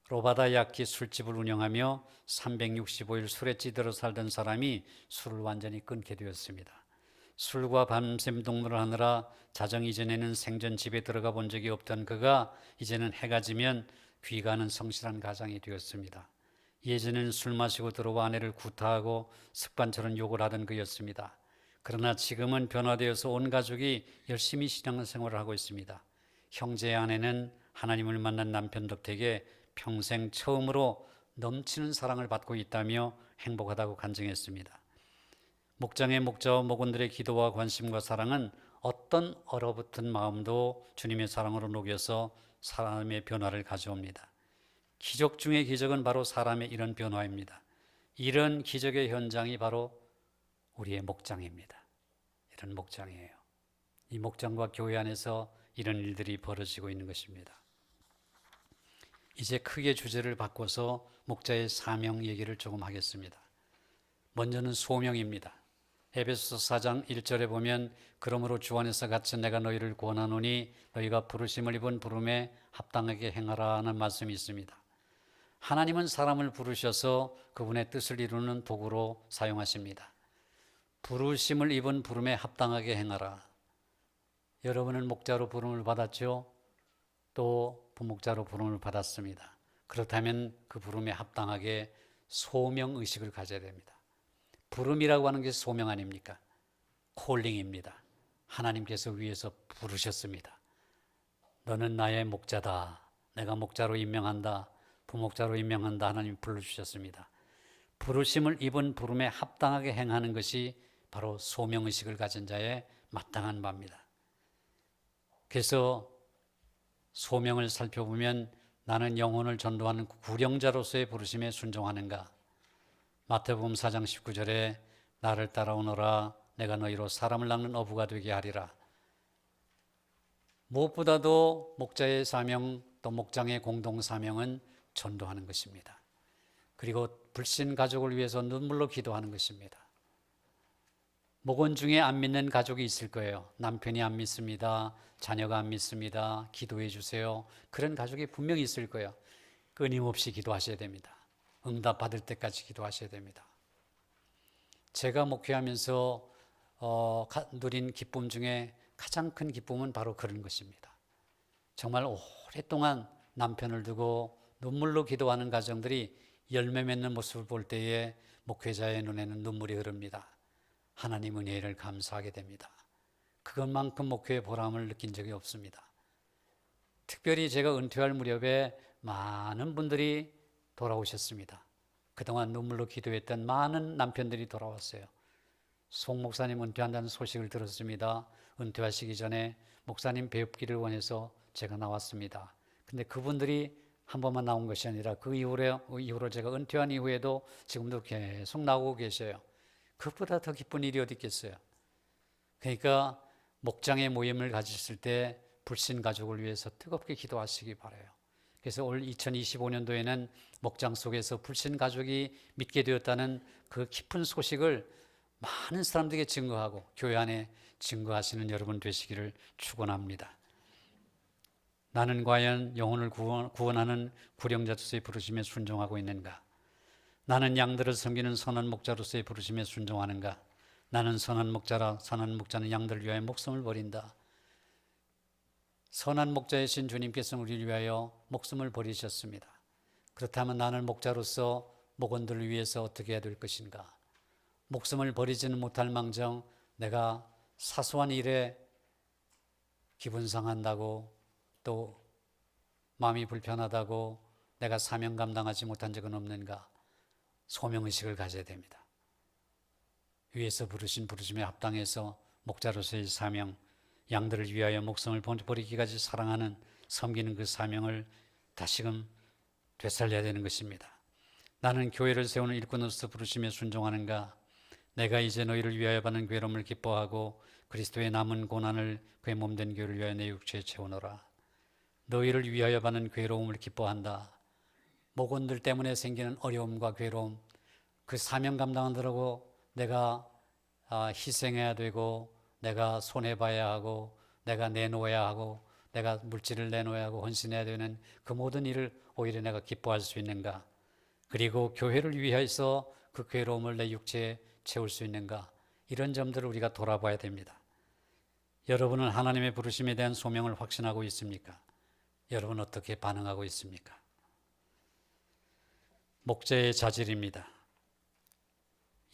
로바다 야키 술집을 운영하며 365일 술에 찌들어 살던 사람이 술을 완전히 끊게 되었습니다. 술과 밤샘 동무를 하느라 자정 이전에는 생전 집에 들어가 본 적이 없던 그가 이제는 해가 지면 귀가하는 성실한 가장이 되었습니다. 예전에는 술 마시고 들어와 아내를 구타하고 습관처럼 욕을 하던 그였습니다. 그러나 지금은 변화되어서 온 가족이 열심히 신앙생활을 하고 있습니다. 형제의 아내는 하나님을 만난 남편 덕택에 평생 처음으로 넘치는 사랑을 받고 있다며 행복하다고 간증했습니다. 목장의 목자와 목원들의 기도와 관심과 사랑은 어떤 얼어붙은 마음도 주님의 사랑으로 녹여서 사람의 변화를 가져옵니다. 기적 중의 기적은 바로 사람의 이런 변화입니다. 이런 기적의 현장이 바로 우리의 목장입니다. 이런 목장이에요. 이 목장과 교회 안에서 이런 일들이 벌어지고 있는 것입니다. 이제 크게 주제를 바꿔서 목자의 사명 얘기를 조금 하겠습니다. 먼저는 소명입니다. 에베소서 4장 1절에 보면 그러므로 주 안에서 갇힌 내가 너희를 권하노니 너희가 부르심을 입은 부름에 합당하게 행하라 하는 말씀이 있습니다. 하나님은 사람을 부르셔서 그분의 뜻을 이루는 도구로 사용하십니다. 부르심을 입은 부름에 합당하게 행하라. 여러분은 목자로 부름을 받았죠? 또 부목자로 부름을 받았습니다. 그렇다면 그 부름에 합당하게 소명의식을 가져야 됩니다. 부름이라고 하는 게 소명 아닙니까? 콜링입니다. 하나님께서 위에서 부르셨습니다. 너는 나의 목자다. 내가 목자로 임명한다. 부목자로 임명한다. 하나님이 불러주셨습니다. 부르심을 입은 부름에 합당하게 행하는 것이 바로 소명의식을 가진 자의 마땅한 바입니다. 그래서 소명을 살펴보면 나는 영혼을 전도하는 구령자로서의 부르심에 순종하는가? 마태복음 4장 19절에 나를 따라오너라 내가 너희로 사람을 낚는 어부가 되게 하리라. 무엇보다도 목자의 사명 또 목장의 공동 사명은 전도하는 것입니다. 그리고 불신 가족을 위해서 눈물로 기도하는 것입니다. 목원 중에 안 믿는 가족이 있을 거예요. 남편이 안 믿습니다. 자녀가 안 믿습니다. 기도해 주세요. 그런 가족이 분명히 있을 거예요. 끊임없이 기도하셔야 됩니다. 응답 받을 때까지 기도하셔야 됩니다. 제가 목회하면서 누린 기쁨 중에 가장 큰 기쁨은 바로 그런 것입니다. 정말 오랫동안 남편을 두고 눈물로 기도하는 가정들이 열매 맺는 모습을 볼 때에 목회자의 눈에는 눈물이 흐릅니다. 하나님 은혜를 감사하게 됩니다. 그것만큼 목회의 보람을 느낀 적이 없습니다. 특별히 제가 은퇴할 무렵에 많은 분들이 돌아오셨습니다. 그동안 눈물로 기도했던 많은 남편들이 돌아왔어요. 송 목사님 은퇴한다는 소식을 들었습니다. 은퇴하시기 전에 목사님 뵙기를 원해서 제가 나왔습니다. 근데 그분들이 한 번만 나온 것이 아니라 그 이후로 제가 은퇴한 이후에도 지금도 계속 나오고 계셔요. 그것보다 더 기쁜 일이 어디 있겠어요. 그러니까 목장의 모임을 가졌을 때 불신 가족을 위해서 뜨겁게 기도하시기 바라요. 그래서 올 2025년도에는 목장 속에서 불신 가족이 믿게 되었다는 그 깊은 소식을 많은 사람들에게 증거하고 교회 안에 증거하시는 여러분 되시기를 축원합니다. 나는 과연 영혼을 구원하는 구령자로서의 부르심에 순종하고 있는가? 나는 양들을 섬기는 선한 목자로서의 부르심에 순종하는가? 나는 선한 목자라. 선한 목자는 양들을 위하여 목숨을 버린다. 선한 목자이신 주님께서는 우리를 위하여 목숨을 버리셨습니다. 그렇다면 나는 목자로서 목원들을 위해서 어떻게 해야 될 것인가? 목숨을 버리지는 못할 망정 내가 사소한 일에 기분 상한다고 또 마음이 불편하다고 내가 사명 감당하지 못한 적은 없는가? 소명의식을 가져야 됩니다. 위에서 부르신 부르심에 합당해서 목자로서의 사명, 양들을 위하여 목숨을 버리기까지 사랑하는 섬기는 그 사명을 다시금 되살려야 되는 것입니다. 나는 교회를 세우는 일꾼으로서 부르심에 순종하는가? 내가 이제 너희를 위하여 받는 괴로움을 기뻐하고 그리스도의 남은 고난을 그의 몸된 교회를 위하여 내 육체에 채우노라. 너희를 위하여 받는 괴로움을 기뻐한다. 목원들 때문에 생기는 어려움과 괴로움, 그 사명 감당하느라고 내가 희생해야 되고 내가 손해봐야 하고 내가 내놓아야 하고 내가 물질을 내놓아야 하고 헌신해야 되는 그 모든 일을 오히려 내가 기뻐할 수 있는가? 그리고 교회를 위해서 그 괴로움을 내 육체에 채울 수 있는가? 이런 점들을 우리가 돌아봐야 됩니다. 여러분은 하나님의 부르심에 대한 소명을 확신하고 있습니까? 여러분 어떻게 반응하고 있습니까? 목자의 자질입니다.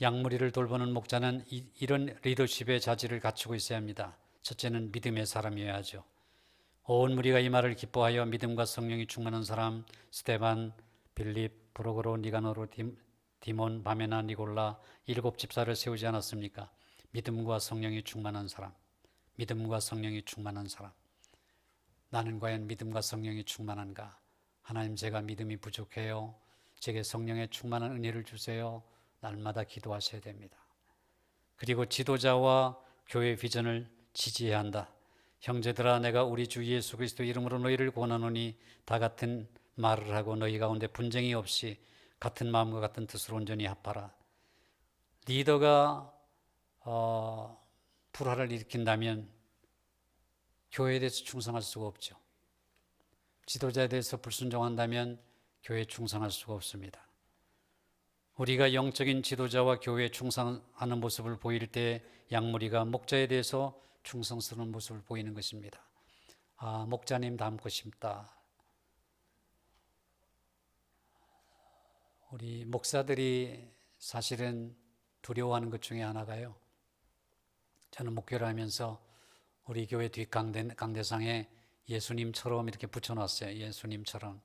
양무리를 돌보는 목자는 이런 리더십의 자질을 갖추고 있어야 합니다. 첫째는 믿음의 사람이어야 하죠. 온 무리가 이 말을 기뻐하여 믿음과 성령이 충만한 사람 스데반, 빌립, 프로고로, 니가노로, 디몬, 바메나, 니골라 7 집사를 세우지 않았습니까? 믿음과 성령이 충만한 사람, 믿음과 성령이 충만한 사람. 나는 과연 믿음과 성령이 충만한가? 하나님, 제가 믿음이 부족해요. 제게 성령의 충만한 은혜를 주세요. 날마다 기도하셔야 됩니다. 그리고 지도자와 교회 비전을 지지해야 한다. 형제들아, 내가 우리 주 예수 그리스도 이름으로 너희를 권하노니 다 같은 말을 하고 너희 가운데 분쟁이 없이 같은 마음과 같은 뜻으로 온전히 합하라. 리더가 불화를 일으킨다면 교회에 대해서 충성할 수가 없죠. 지도자에 대해서 불순종한다면 교회에 충성할 수가 없습니다. 우리가 영적인 지도자와 교회에 충성하는 모습을 보일 때 양무리가 목자에 대해서 충성스러운 모습을 보이는 것입니다. 목자님 닮고 싶다. 우리 목사들이 사실은 두려워하는 것 중에 하나가요. 저는 목회를 하면서 우리 교회 뒷강대상에 예수님처럼 이렇게 붙여놨어요. 예수님처럼.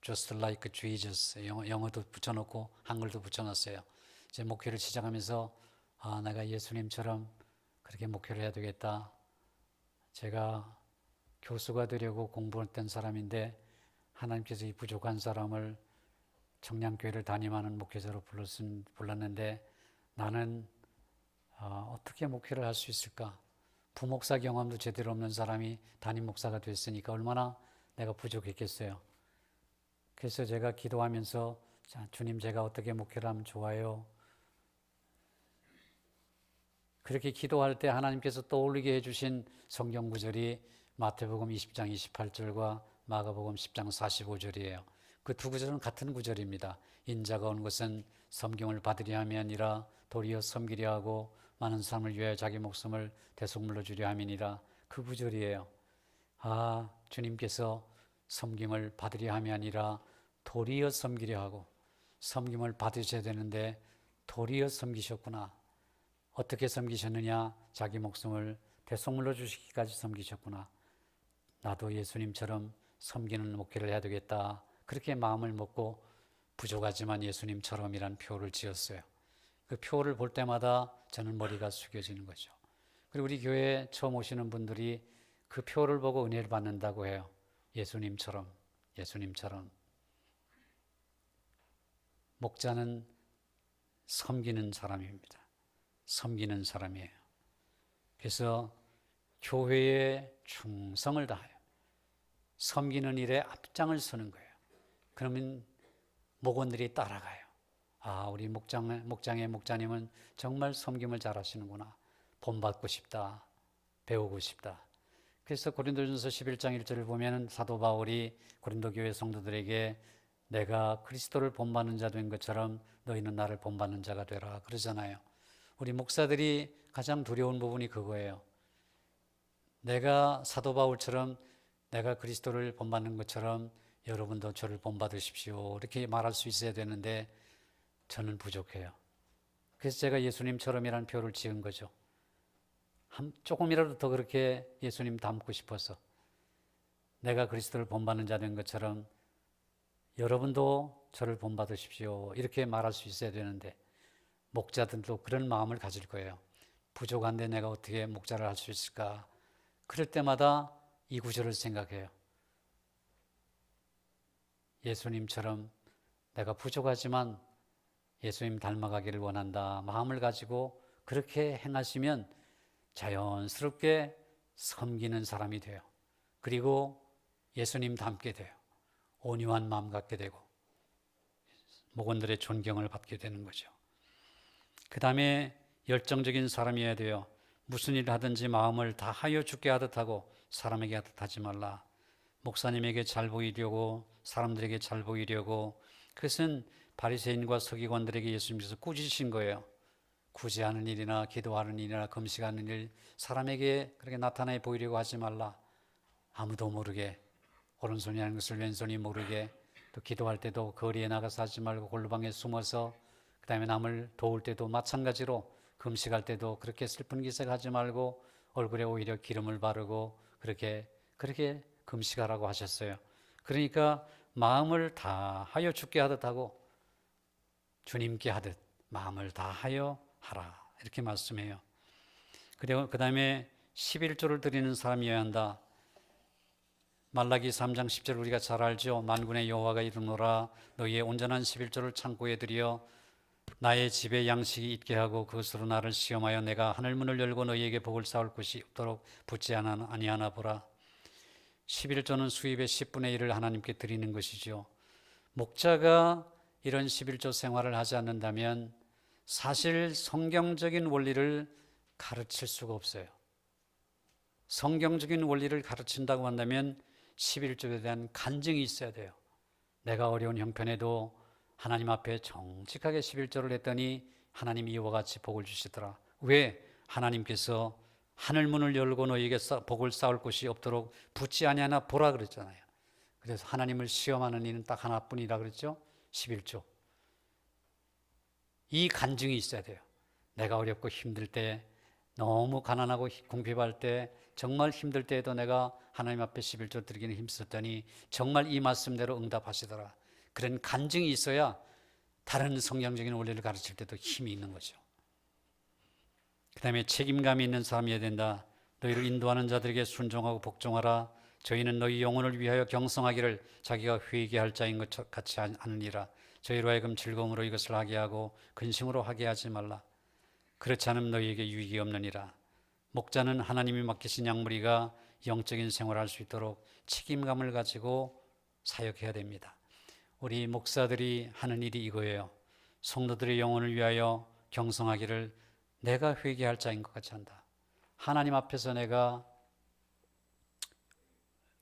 Just like Jesus. 영어도 붙여놓고 한글도 붙여놨어요. 제 목회를 시작하면서 내가 예수님처럼 그렇게 목회를 해야 되겠다. 제가 교수가 되려고 공부했던 사람인데 하나님께서 이 부족한 사람을 청량교회를 담임하는 목회자로 불렀는데 나는 어떻게 목회를 할 수 있을까? 부목사 경험도 제대로 없는 사람이 담임 목사가 됐으니까 얼마나 내가 부족했겠어요. 그래서 제가 기도하면서 주님, 제가 어떻게 목회를 하면 좋아요? 그렇게 기도할 때 하나님께서 떠올리게 해주신 성경 구절이 마태복음 20장 28절과 마가복음 10장 45절이에요. 그 두 구절은 같은 구절입니다. 인자가 온 것은 섬김을 받으려 함이 아니라 도리어 섬기려 하고 많은 사람을 위하여 자기 목숨을 대속물로 주려 함이니라. 그 구절이에요. 주님께서 섬김을 받으려 함이 아니라 도리어 섬기려 하고, 섬김을 받으셔야 되는데 도리어 섬기셨구나. 어떻게 섬기셨느냐? 자기 목숨을 대속물로 주시기까지 섬기셨구나. 나도 예수님처럼 섬기는 목회를 해야 되겠다. 그렇게 마음을 먹고 부족하지만 예수님처럼이란 표를 지었어요. 그 표를 볼 때마다 저는 머리가 숙여지는 거죠. 그리고 우리 교회에 처음 오시는 분들이 그 표를 보고 은혜를 받는다고 해요. 예수님처럼. 목자는 섬기는 사람입니다. 섬기는 사람이에요. 그래서 교회에 충성을 다해요. 섬기는 일에 앞장을 서는 거예요. 그러면 목원들이 따라가요. 아, 우리 목장의 목자님은 정말 섬김을 잘하시는구나. 본받고 싶다. 배우고 싶다. 그래서 고린도전서 11장 1절을 보면 사도 바울이 고린도 교회 성도들에게 내가 그리스도를 본받는 자 된 것처럼 너희는 나를 본받는 자가 되라 그러잖아요. 우리 목사들이 가장 두려운 부분이 그거예요. 내가 사도 바울처럼 내가 그리스도를 본받는 것처럼 여러분도 저를 본받으십시오. 이렇게 말할 수 있어야 되는데 저는 부족해요. 그래서 제가 예수님처럼이라는 표를 지은 거죠. 조금이라도 더 그렇게 예수님 닮고 싶어서 내가 그리스도를 본받는 자 된 것처럼 여러분도 저를 본받으십시오. 이렇게 말할 수 있어야 되는데 목자들도 그런 마음을 가질 거예요. 부족한데 내가 어떻게 목자를 할 수 있을까? 그럴 때마다 이 구절을 생각해요. 예수님처럼 내가 부족하지만 예수님 닮아가기를 원한다. 마음을 가지고 그렇게 행하시면 자연스럽게 섬기는 사람이 돼요. 그리고 예수님 닮게 돼요. 온유한 마음 갖게 되고 목원들의 존경을 받게 되는 거죠. 그 다음에 열정적인 사람이어야 돼요. 무슨 일을 하든지 마음을 다하여 주게 하듯 하고 사람에게 하듯 하지 말라. 목사님에게 잘 보이려고 사람들에게 잘 보이려고 그것은 바리새인과 서기관들에게 예수님께서 꾸짖으신 거예요. 굳이 하는 일이나 기도하는 일이나 금식하는 일 사람에게 그렇게 나타내 보이려고 하지 말라. 아무도 모르게 오른손이 하는 것을 왼손이 모르게 또 기도할 때도 거리에 나가서 하지 말고 골방에 숨어서 그 다음에 남을 도울 때도 마찬가지로 금식할 때도 그렇게 슬픈 기색하지 말고 얼굴에 오히려 기름을 바르고 그렇게 금식하라고 하셨어요. 그러니까 마음을 다하여 주께 하듯 하고 주님께 하듯 마음을 다하여 하라 이렇게 말씀해요. 그리고 그 다음에 11조를 드리는 사람이어야 한다. 말라기 3장 10절 우리가 잘 알죠. 만군의 여호와가 이르노라 너희의 온전한 11조를 창고에 들여 나의 집에 양식이 있게 하고 그것으로 나를 시험하여 내가 하늘문을 열고 너희에게 복을 쌓을 곳이 없도록 붙지 아니하나 보라. 11조는 수입의 10분의 1을 하나님께 드리는 것이죠. 목자가 이런 11조 생활을 하지 않는다면 사실 성경적인 원리를 가르칠 수가 없어요. 성경적인 원리를 가르친다고 한다면 11조에 대한 간증이 있어야 돼요. 내가 어려운 형편에도 하나님 앞에 정직하게 11조를 했더니 하나님이 이와 같이 복을 주시더라. 왜? 하나님께서 하늘문을 열고 너에게 복을 쌓을 곳이 없도록 붙지 아니하나 보라 그랬잖아요. 그래서 하나님을 시험하는 이는 딱 하나뿐이라 그랬죠. 11조. 이 간증이 있어야 돼요. 내가 어렵고 힘들 때 너무 가난하고 궁핍할 때 정말 힘들 때에도 내가 하나님 앞에 11조 드리기는 힘썼더니 정말 이 말씀대로 응답하시더라. 그런 간증이 있어야 다른 성경적인 원리를 가르칠 때도 힘이 있는 거죠. 그 다음에 책임감이 있는 사람이어야 된다. 너희를 인도하는 자들에게 순종하고 복종하라. 저희는 너희 영혼을 위하여 경성하기를 자기가 회개할 자인 것 같이 하느니라. 저희로 하여금 즐거움으로 이것을 하게 하고 근심으로 하게 하지 말라. 그렇지 않으면 너희에게 유익이 없느니라. 목자는 하나님이 맡기신 양무리가 영적인 생활을 할 수 있도록 책임감을 가지고 사역해야 됩니다. 우리 목사들이 하는 일이 이거예요. 성도들의 영혼을 위하여 경성하기를 내가 회개할 자인 것 같이 한다. 하나님 앞에서 내가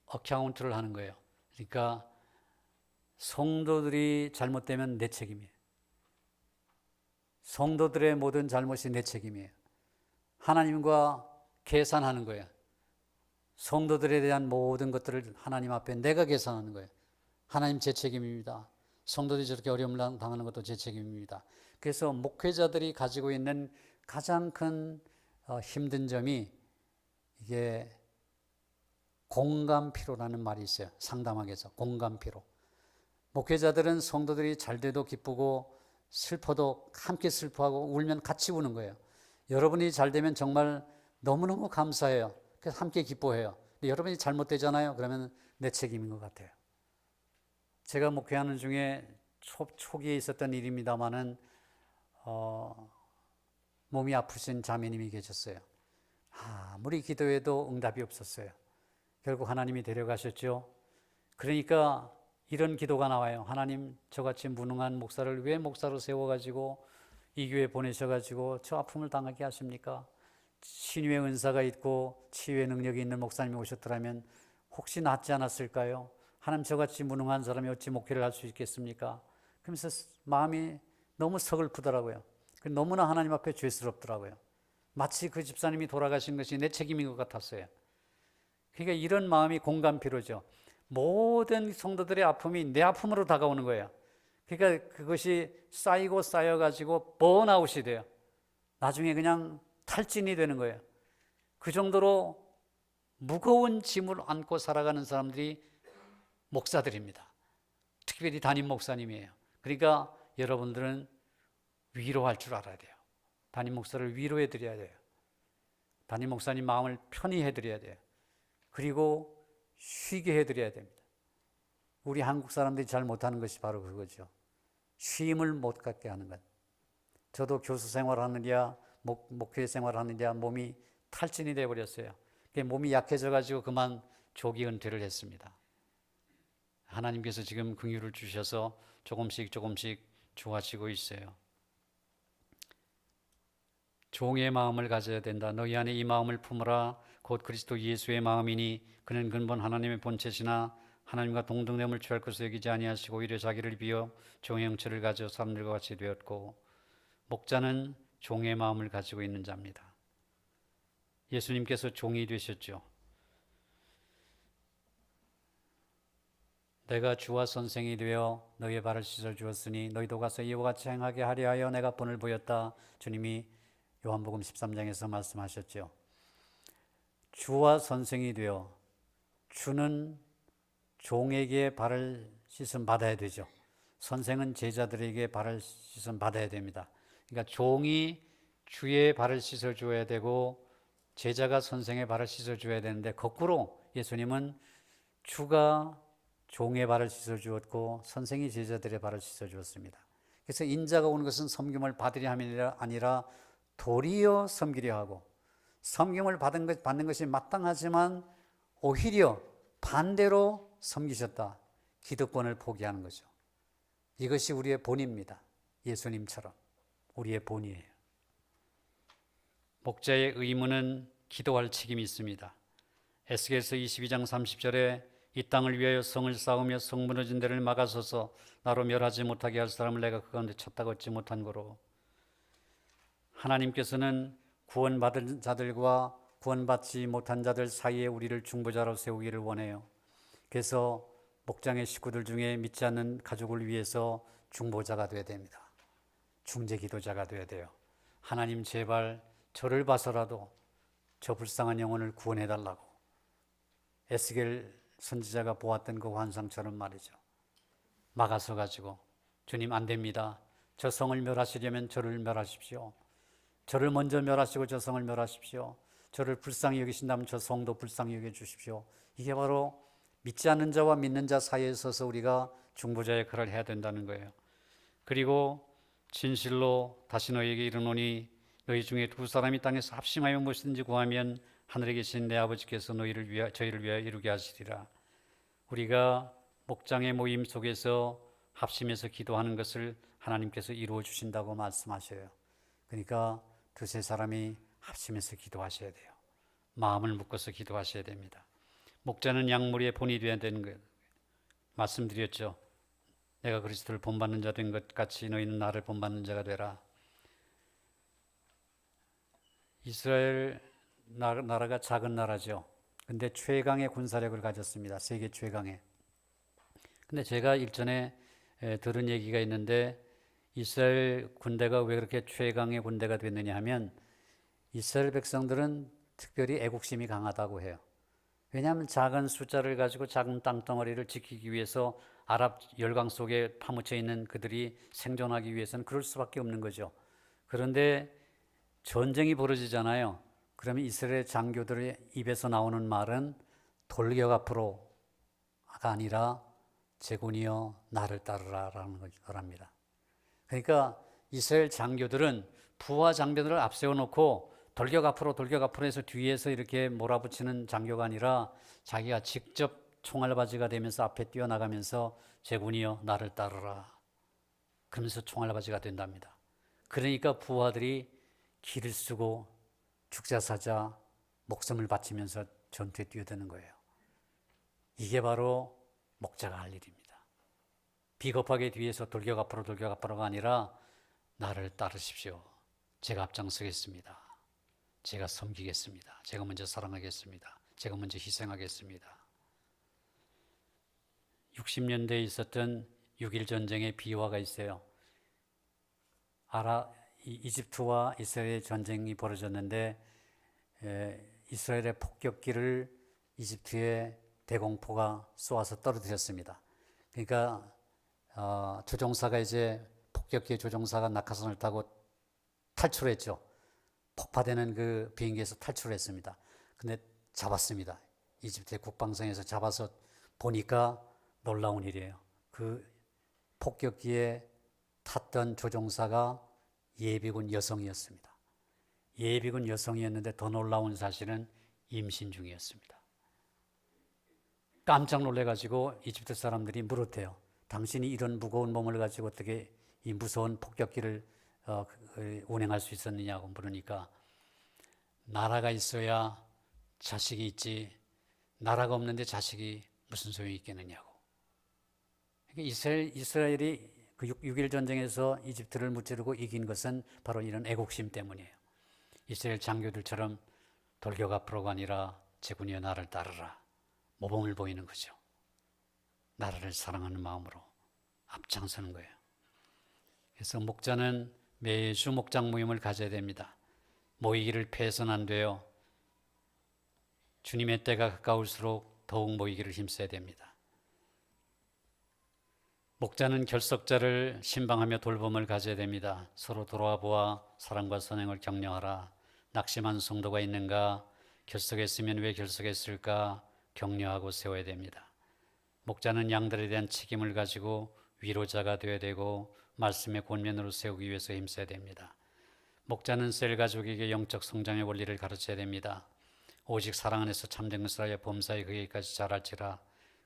어카운트를 하는 거예요. 그러니까 성도들이 잘못되면 내 책임이에요. 성도들의 모든 잘못이 내 책임이에요. 하나님과 계산하는 거예요. 성도들에 대한 모든 것들을 하나님 앞에 내가 계산하는 거예요. 하나님 제 책임입니다. 성도들이 저렇게 어려움을 당하는 것도 제 책임입니다. 그래서 목회자들이 가지고 있는 가장 큰 힘든 점이 이게 공감피로라는 말이 있어요. 상담학에서 공감피로. 목회자들은 성도들이 잘 돼도 기쁘고 슬퍼도 함께 슬퍼하고 울면 같이 우는 거예요. 여러분이 잘 되면 정말 너무너무 감사해요. 그래서 함께 기뻐해요. 근데 여러분이 잘못되잖아요. 그러면 내 책임인 것 같아요. 제가 목회하는 중에 초기에 있었던 일입니다마는 몸이 아프신 자매님이 계셨어요. 아무리 기도해도 응답이 없었어요. 결국 하나님이 데려가셨죠. 그러니까 이런 기도가 나와요. 하나님, 저같이 무능한 목사를 왜 목사로 세워가지고 이 교회 보내셔가지고 저 아픔을 당하게 하십니까? 신유의 은사가 있고 치유의 능력이 있는 목사님이 오셨더라면 혹시 낫지 않았을까요? 하나님, 저같이 무능한 사람이 어찌 목회를 할 수 있겠습니까? 그러면서 마음이 너무 서글프더라고요. 너무나 하나님 앞에 죄스럽더라고요. 마치 그 집사님이 돌아가신 것이 내 책임인 것 같았어요. 그러니까 이런 마음이 공감피로죠. 모든 성도들의 아픔이 내 아픔으로 다가오는 거예요. 그러니까 그것이 쌓이고 쌓여가지고 번아웃이 돼요. 나중에 그냥 탈진이 되는 거예요. 그 정도로 무거운 짐을 안고 살아가는 사람들이 목사들입니다. 특별히 담임 목사님이에요. 그러니까 여러분들은 위로할 줄 알아야 돼요. 담임 목사를 위로해 드려야 돼요. 담임 목사님 마음을 편히 해드려야 돼요. 그리고 쉬게 해드려야 됩니다. 우리 한국 사람들이 잘 못하는 것이 바로 그거죠. 쉼을 못 갖게 하는 것. 저도 교수 생활하느냐 목회 생활하느냐 몸이 탈진이 되어버렸어요. 몸이 약해져가지고 그만 조기 은퇴를 했습니다. 하나님께서 지금 긍휼을 주셔서 조금씩 좋아지고 있어요. 종의 마음을 가져야 된다. 너희 안에 이 마음을 품으라. 곧 그리스도 예수의 마음이니 그는 근본 하나님의 본체시나 하나님과 동등됨을 취할 것을 여기지 아니하시고 오히려 자기를 비어 종의 형체를 가져 사람들과 같이 되었고, 목자는 종의 마음을 가지고 있는 자입니다. 예수님께서 종이 되셨죠. 내가 주와 선생이 되어 너희의 발을 씻어 주었으니 너희도 가서 이와 같이 행하게 하려 하여 내가 본을 보였다. 주님이 요한복음 13장에서 말씀하셨죠. 주와 선생이 되어, 주는 종에게 발을 씻음 받아야 되죠. 선생은 제자들에게 발을 씻음 받아야 됩니다. 그러니까 종이 주의 발을 씻어 줘야 되고 제자가 선생의 발을 씻어 줘야 되는데, 거꾸로 예수님은 주가 종의 발을 씻어 주었고 선생이 제자들의 발을 씻어 주었습니다. 그래서 인자가 오는 것은 섬김을 받으려 함이 아니라 도리어 섬기려 하고, 섬김을 받는 것이 마땅하지만 오히려 반대로 섬기셨다. 기득권을 포기하는 거죠. 이것이 우리의 본입니다. 예수님처럼 우리의 본이에요. 목자의 의무는 기도할 책임이 있습니다. 에스겔서 22장 30절에 이 땅을 위하여 성을 쌓으며 성 무너진 데를 막아서서 나로 멸하지 못하게 할 사람을 내가 그 가운데 찾다가 얻지 못한 거로, 하나님께서는 구원받은 자들과 구원받지 못한 자들 사이에 우리를 중보자로 세우기를 원해요. 그래서 목장의 식구들 중에 믿지 않는 가족을 위해서 중보자가 되어야 됩니다. 중재기도자가 되어야 돼요. 하나님, 제발 저를 봐서라도 저 불쌍한 영혼을 구원해달라고. 에스겔 선지자가 보았던 그 환상처럼 말이죠. 막아서 가지고 주님, 안 됩니다. 저 성을 멸하시려면 저를 멸하십시오. 저를 먼저 멸하시고 저 성을 멸하십시오. 저를 불쌍히 여기신다면 저 성도 불쌍히 여겨주십시오. 이게 바로 믿지 않는 자와 믿는 자 사이에 서서 우리가 중보자 역할을 해야 된다는 거예요. 그리고 진실로 다시 너희에게 이르노니 너희 중에 두 사람이 땅에서 합심하여 무엇이든지 구하면 하늘에 계신 내 아버지께서 저희를 위하여 이루게 하시리라. 우리가 목장의 모임 속에서 합심해서 기도하는 것을 하나님께서 이루어 주신다고 말씀하셔요. 그러니까 두세 사람이 합심해서 기도하셔야 돼요. 마음을 묶어서 기도하셔야 됩니다. 목자는 양무리의 본이 되어야 되는 거예요. 말씀드렸죠. 내가 그리스도를 본받는 자 된 것 같이 너희는 나를 본받는 자가 되라. 이스라엘 나라가 작은 나라죠. 근데 최강의 군사력을 가졌습니다. 세계 최강의. 근데 제가 일전에 들은 얘기가 있는데, 이스라엘 군대가 왜 그렇게 최강의 군대가 됐느냐 하면, 이스라엘 백성들은 특별히 애국심이 강하다고 해요. 왜냐하면 작은 숫자를 가지고 작은 땅덩어리를 지키기 위해서 아랍 열강 속에 파묻혀 있는 그들이 생존하기 위해서는 그럴 수밖에 없는 거죠. 그런데 전쟁이 벌어지잖아요. 그러면 이스라엘 장교들의 입에서 나오는 말은 돌격 앞으로가 아니라 제군이여 나를 따르라라는 거랍니다. 그러니까 이스라엘 장교들은 부하 장교들을 앞세워 놓고 돌격 앞으로 해서 뒤에서 이렇게 몰아붙이는 장교가 아니라 자기가 직접 총알바지가 되면서 앞에 뛰어나가면서 제군이여 나를 따르라 그러면서 총알바지가 된답니다. 그러니까 부하들이 기를 쓰고 죽자사자 목숨을 바치면서 전투에 뛰어드는 거예요. 이게 바로 목자가 할 일입니다. 비겁하게 뒤에서 돌격 앞으로가 아니라 나를 따르십시오. 제가 앞장서겠습니다. 제가 섬기겠습니다. 제가 먼저 사랑하겠습니다. 제가 먼저 희생하겠습니다. 60년대에 있었던 6.1 전쟁의 비화가 있어요. 이집트와 이스라엘의 전쟁이 벌어졌는데 이스라엘의 폭격기를 이집트의 대공포가 쏘아서 떨어뜨렸습니다. 그러니까 조종사가 이제 폭격기의 조종사가 낙하산을 타고 탈출했죠. 폭파되는 그 비행기에서 탈출했습니다. 근데 잡았습니다. 이집트의 국방성에서 잡아서 보니까 놀라운 일이에요. 그 폭격기에 탔던 조종사가 예비군 여성이었습니다. 예비군 여성이었는데 더 놀라운 사실은 임신 중이었습니다. 깜짝 놀래가지고 이집트 사람들이 물었대요. 당신이 이런 무거운 몸을 가지고 어떻게 이 무서운 폭격기를 운행할 수 있었느냐고 물으니까 나라가 있어야 자식이 있지 나라가 없는데 자식이 무슨 소용이 있겠느냐고. 그러니까 이스라엘이 그 6.1 전쟁에서 이집트를 무찌르고 이긴 것은 바로 이런 애국심 때문이에요. 이스라엘 장교들처럼 돌격 앞으로가 아니라 제군이여 나를 따르라. 모범을 보이는 거죠. 나라를 사랑하는 마음으로 앞장서는 거예요. 그래서 목자는 매주 목장 모임을 가져야 됩니다. 모이기를 패해서는 안 돼요. 주님의 때가 가까울수록 더욱 모이기를 힘써야 됩니다. 목자는 결석자를 신방하며 돌봄을 가져야 됩니다. 서로 돌아와 보아 사랑과 선행을 격려하라. 낙심한 성도가 있는가? 결석했으면 왜 결석했을까? 격려하고 세워야 됩니다. 목자는 양들에 대한 책임을 가지고 위로자가 되어야 되고 말씀의 권면으로 세우기 위해서 힘써야 됩니다. 목자는 셀 가족에게 영적 성장의 원리를 가르쳐야 됩니다. 오직 사랑 안에서 참된 것을 하여 범사에 그에게까지 자랄지라.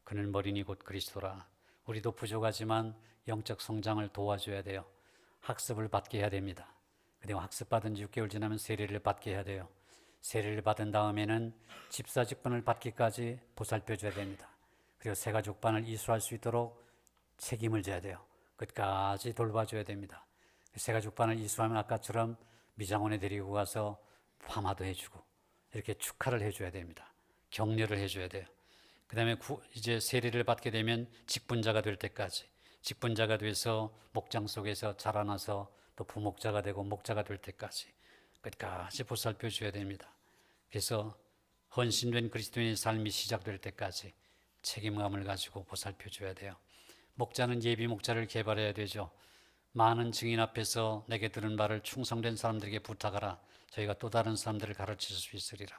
그는 머리니 곧 그리스도라. 우리도 부족하지만 영적 성장을 도와줘야 돼요. 학습을 받게 해야 됩니다. 그리고 학습받은 지 6개월 지나면 세례를 받게 해야 돼요. 세례를 받은 다음에는 집사직분을 받기까지 보살펴줘야 됩니다. 그리고 새가족반을 이수할 수 있도록 책임을 져야 돼요. 끝까지 돌봐줘야 됩니다. 새가족반을 이수하면 아까처럼 미장원에 데리고 가서 파마도 해주고 이렇게 축하를 해줘야 됩니다. 격려를 해줘야 돼요. 그 다음에 이제 세례를 받게 되면 직분자가 될 때까지 직분자가 돼서 목장 속에서 자라나서 또 부목자가 되고 목자가 될 때까지 끝까지 보살펴 줘야 됩니다. 그래서 헌신된 그리스도인의 삶이 시작될 때까지 책임감을 가지고 보살펴 줘야 돼요. 목자는 예비 목자를 개발해야 되죠. 많은 증인 앞에서 내게 들은 말을 충성된 사람들에게 부탁하라. 저희가 또 다른 사람들을 가르칠 수 있으리라.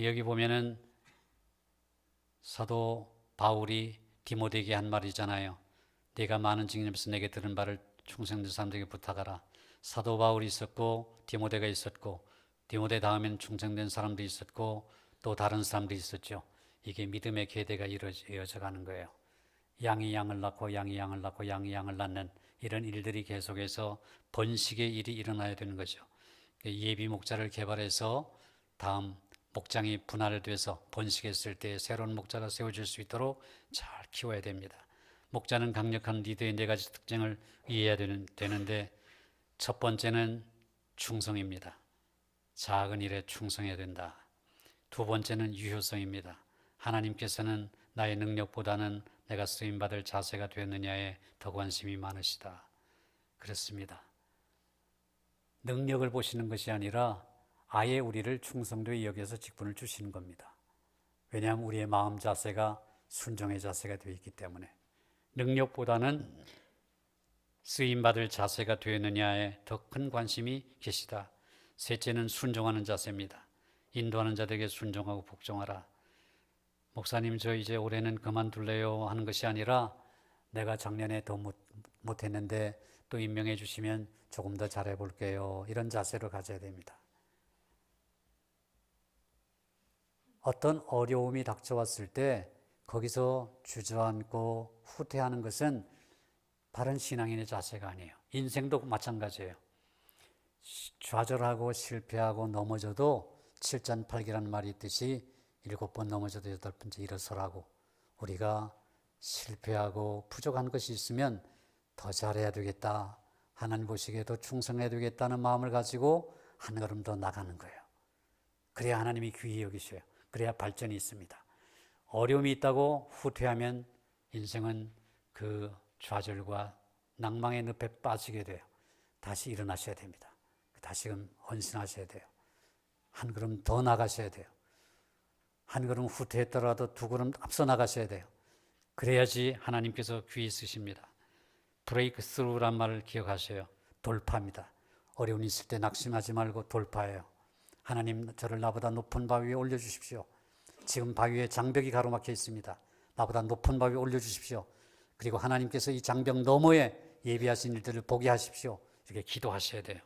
여기 보면은 사도 바울이 디모데에게 한 말이잖아요. 네가 많은 증인 앞에서 내게 들은 말을 충성된 사람들에게 부탁하라. 사도 바울이 있었고 디모데가 있었고 디모데 다음에는 충성된 사람도 있었고 또 다른 사람도 있었죠. 이게 믿음의 계대가 이어져 가는 거예요. 양이 양을 낳고 양이 양을 낳고 양이 양을 낳는 이런 일들이 계속해서 번식의 일이 일어나야 되는 거죠. 예비 목자를 개발해서 다음 목장이 분할돼서 번식했을 때 새로운 목자가 세워질 수 있도록 잘 키워야 됩니다. 목자는 강력한 리더의 4가지 특징을 이해해야 되는데 첫 번째는 충성입니다. 작은 일에 충성해야 된다. 두 번째는 유효성입니다. 하나님께서는 나의 능력보다는 내가 쓰임받을 자세가 되었느냐에 더 관심이 많으시다. 그렇습니다. 능력을 보시는 것이 아니라 아예 우리를 충성도에 여겨서 직분을 주시는 겁니다. 왜냐하면 우리의 마음 자세가 순종의 자세가 되어 있기 때문에. 능력보다는 쓰임받을 자세가 되느냐에 더 큰 관심이 계시다. 셋째는 순종하는 자세입니다. 인도하는 자들에게 순종하고 복종하라. 목사님, 저 이제 올해는 그만둘래요 하는 것이 아니라 내가 작년에 더 못했는데 또 임명해 주시면 조금 더 잘해 볼게요. 이런 자세로 가져야 됩니다. 어떤 어려움이 닥쳐왔을 때 거기서 주저앉고 후퇴하는 것은 바른 신앙인의 자세가 아니에요. 인생도 마찬가지예요. 좌절하고 실패하고 넘어져도 7잔8기라는 말이 있듯이 7번 넘어져도 8번째 일어서라고. 우리가 실패하고 부족한 것이 있으면 더 잘해야 되겠다, 하나님 보시기에 더 충성해야 되겠다는 마음을 가지고 한 걸음 더 나가는 거예요. 그래야 하나님이 귀히 여기셔요. 그래야 발전이 있습니다. 어려움이 있다고 후퇴하면 인생은 그 좌절과 낭망의 늪에 빠지게 돼요. 다시 일어나셔야 됩니다. 다시금 헌신하셔야 돼요. 한 걸음 더 나가셔야 돼요. 한 걸음 후퇴했더라도 두 걸음 앞서 나가셔야 돼요. 그래야지 하나님께서 귀히 쓰십니다. 브레이크 스루란 말을 기억하셔요. 돌파입니다. 어려움이 있을 때 낙심하지 말고 돌파해요. 하나님, 저를 나보다 높은 바위 위에 올려주십시오. 지금 바위 위에 장벽이 가로막혀 있습니다. 나보다 높은 바위 위에 올려주십시오. 그리고 하나님께서 이 장벽 너머에 예비하신 일들을 보게 하십시오. 이렇게 기도하셔야 돼요.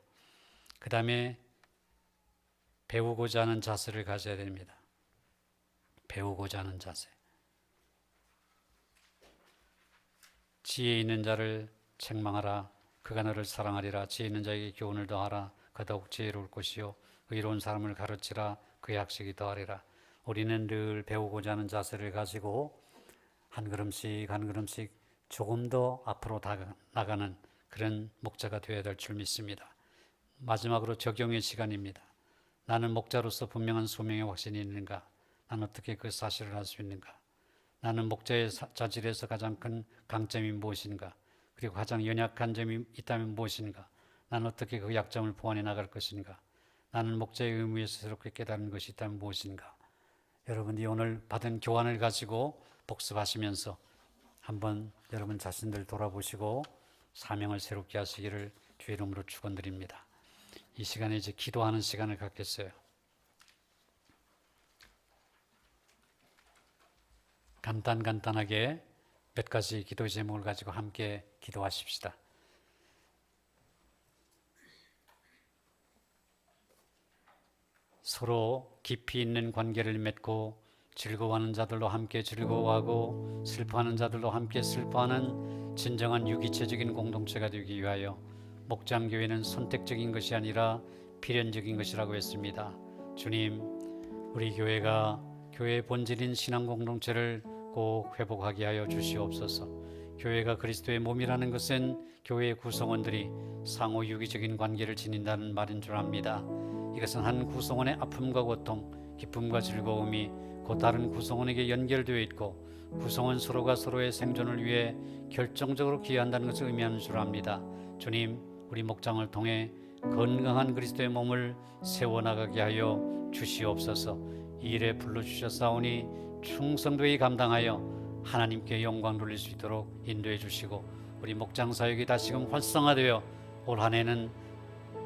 그 다음에 배우고자 하는 자세를 가져야 됩니다. 배우고자 하는 자세. 지혜 있는 자를 책망하라. 그가 너를 사랑하리라. 지혜 있는 자에게 교훈을 더하라. 그더욱 지혜로울 것이요 의로운 사람을 가르치라. 그의 학식이 더하리라. 우리는 늘 배우고자 하는 자세를 가지고 한 걸음씩 한 걸음씩 조금 더 앞으로 나가는 그런 목자가 되어야 될 줄 믿습니다. 마지막으로 적용의 시간입니다. 나는 목자로서 분명한 소명의 확신이 있는가? 나는 어떻게 그 사실을 할 수 있는가? 나는 목자의 자질에서 가장 큰 강점이 무엇인가? 그리고 가장 연약한 점이 있다면 무엇인가? 나는 어떻게 그 약점을 보완해 나갈 것인가? 나는 목자의 의무에서 새롭게 깨달은 것이 있다면 무엇인가? 여러분이 오늘 받은 교환을 가지고 복습하시면서 한번 여러분 자신들 돌아보시고 사명을 새롭게 하시기를 주의 이름으로 축원드립니다. 이 시간에 이제 기도하는 시간을 갖겠어요. 간단하게 몇 가지 기도 제목을 가지고 함께 기도하십시다. 서로 깊이 있는 관계를 맺고 즐거워하는 자들로 함께 즐거워하고 슬퍼하는 자들로 함께 슬퍼하는 진정한 유기체적인 공동체가 되기 위하여 목장교회는 선택적인 것이 아니라 필연적인 것이라고 했습니다. 주님, 우리 교회가 교회의 본질인 신앙 공동체를 꼭 회복하게 하여 주시옵소서. 교회가 그리스도의 몸이라는 것은 교회의 구성원들이 상호 유기적인 관계를 지닌다는 말인 줄 압니다. 이것은 한 구성원의 아픔과 고통, 기쁨과 즐거움이 곧 다른 구성원에게 연결되어 있고 구성원 서로가 서로의 생존을 위해 결정적으로 기여한다는 것을 의미하는 줄 압니다. 주님, 우리 목장을 통해 건강한 그리스도의 몸을 세워나가게 하여 주시옵소서. 이 일에 불러주셨사오니 충성되이 감당하여 하나님께 영광 돌릴 수 있도록 인도해 주시고 우리 목장 사역이 다시금 활성화되어 올 한 해는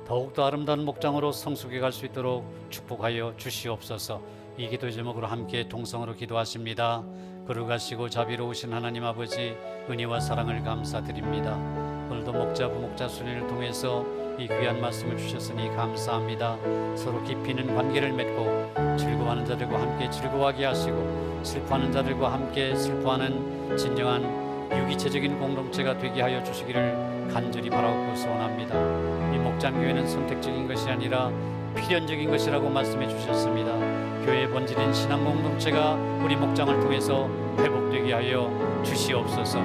더욱더 아름다운 목장으로 성숙해 갈 수 있도록 축복하여 주시옵소서. 이 기도 제목으로 함께 동성으로 기도하십니다. 거룩하시고 자비로우신 하나님 아버지, 은혜와 사랑을 감사드립니다. 오늘도 목자 부목자 순회를 통해서 이 귀한 말씀을 주셨으니 감사합니다. 서로 깊이 있는 관계를 맺고 즐거워하는 자들과 함께 즐거워하게 하시고 슬퍼하는 자들과 함께 슬퍼하는 진정한 유기체적인 공동체가 되게 하여 주시기를 간절히 바라고 소원합니다. 이 목장교회는 선택적인 것이 아니라 필연적인 것이라고 말씀해 주셨습니다. 교회의 본질인 신앙 공동체가 우리 목장을 통해서 회복되게 하여 주시옵소서.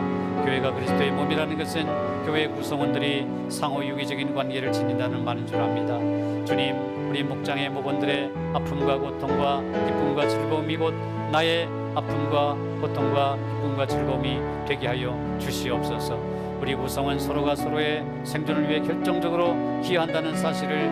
교회가 그리스도의 몸이라는 것은 교회 구성원들이 상호 유기적인 관계를 지닌다는 말인 줄 압니다. 주님, 우리 목장의 목원들의 아픔과 고통과 기쁨과 즐거움이 곧 나의 아픔과 고통과 기쁨과 즐거움이 되게 하여 주시옵소서. 우리 구성은 서로가 서로의 생존을 위해 결정적으로 기여한다는 사실을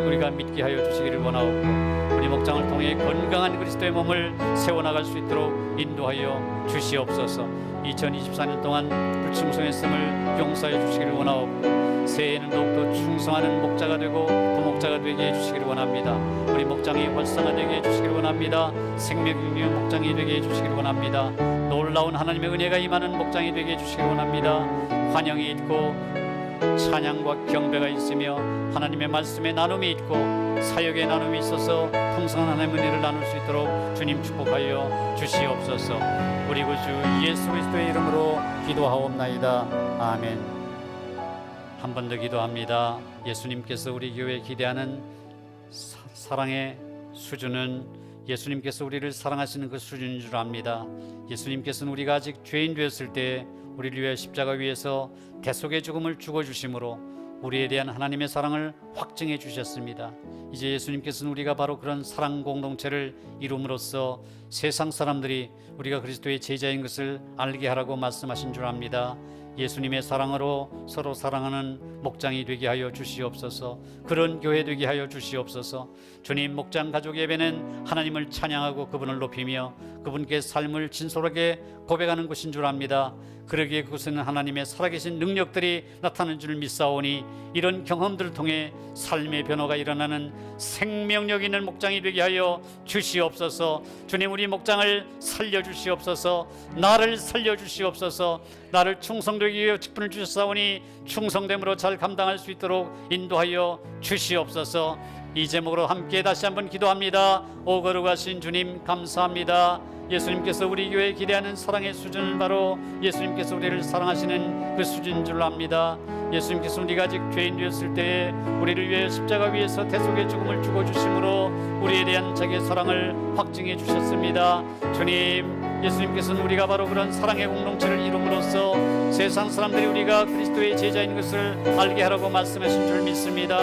우리가 믿게 하여 주시기를 원하옵고, 우리 목장을 통해 건강한 그리스도의 몸을 세워나갈 수 있도록 인도하여 주시옵소서. 2024년 동안 불충성했음을 용서해 주시기를 원하옵고, 새해에는 더욱더 충성하는 목자가 되고 부목자가 되게 해주시기를 원합니다. 우리 목장이 활성화되게 해주시기를 원합니다. 생명 있는 목장이 되게 해주시기를 원합니다. 놀라운 하나님의 은혜가 임하는 목장이 되게 해주시기를 원합니다. 환영이 있고 찬양과 경배가 있으며 하나님의 말씀의 나눔이 있고 사역의 나눔이 있어서 풍성한 하나님의 은혜를 나눌 수 있도록 주님 축복하여 주시옵소서. 우리 구주 예수 그리스도의 이름으로 기도하옵나이다. 아멘. 한 번 더 기도합니다. 예수님께서 우리 교회에 기대하는 사랑의 수준은 예수님께서 우리를 사랑하시는 그 수준인 줄 압니다. 예수님께서는 우리가 아직 죄인 되었을 때 우리를 위해 십자가 위에서 대속의 죽음을 죽어주심으로 우리에 대한 하나님의 사랑을 확증해 주셨습니다. 이제 예수님께서는 우리가 바로 그런 사랑 공동체를 이룸으로써 세상 사람들이 우리가 그리스도의 제자인 것을 알게 하라고 말씀하신 줄 압니다. 예수님의 사랑으로 서로 사랑하는 목장이 되게 하여 주시옵소서. 그런 교회 되게 하여 주시옵소서. 주님, 목장 가족 예배는 하나님을 찬양하고 그분을 높이며 그분께 삶을 진솔하게 고백하는 곳인 줄 압니다. 그러기에 그곳에는 하나님의 살아계신 능력들이 나타나는 줄 믿사오니 이런 경험들을 통해 삶의 변화가 일어나는 생명력 있는 목장이 되게 하여 주시옵소서. 주님, 우리 목장을 살려주시옵소서. 나를 살려주시옵소서. 나를 충성되게 위하여 직분을 주셨사오니 충성됨으로 잘 감당할 수 있도록 인도하여 주시옵소서. 이 제목으로 함께 다시 한번 기도합니다. 오 거룩하신 주님, 감사합니다. 예수님께서 우리 교회에 기대하는 사랑의 수준은 바로 예수님께서 우리를 사랑하시는 그 수준인 줄 압니다. 예수님께서 우리가 아직 죄인 되었을 때에 우리를 위해 십자가 위에서 대속의 죽음을 죽어주심으로 우리에 대한 자기의 사랑을 확증해 주셨습니다. 주님, 예수님께서는 우리가 바로 그런 사랑의 공동체를 이룸으로써 세상 사람들이 우리가 그리스도의 제자인 것을 알게 하라고 말씀하신 줄 믿습니다.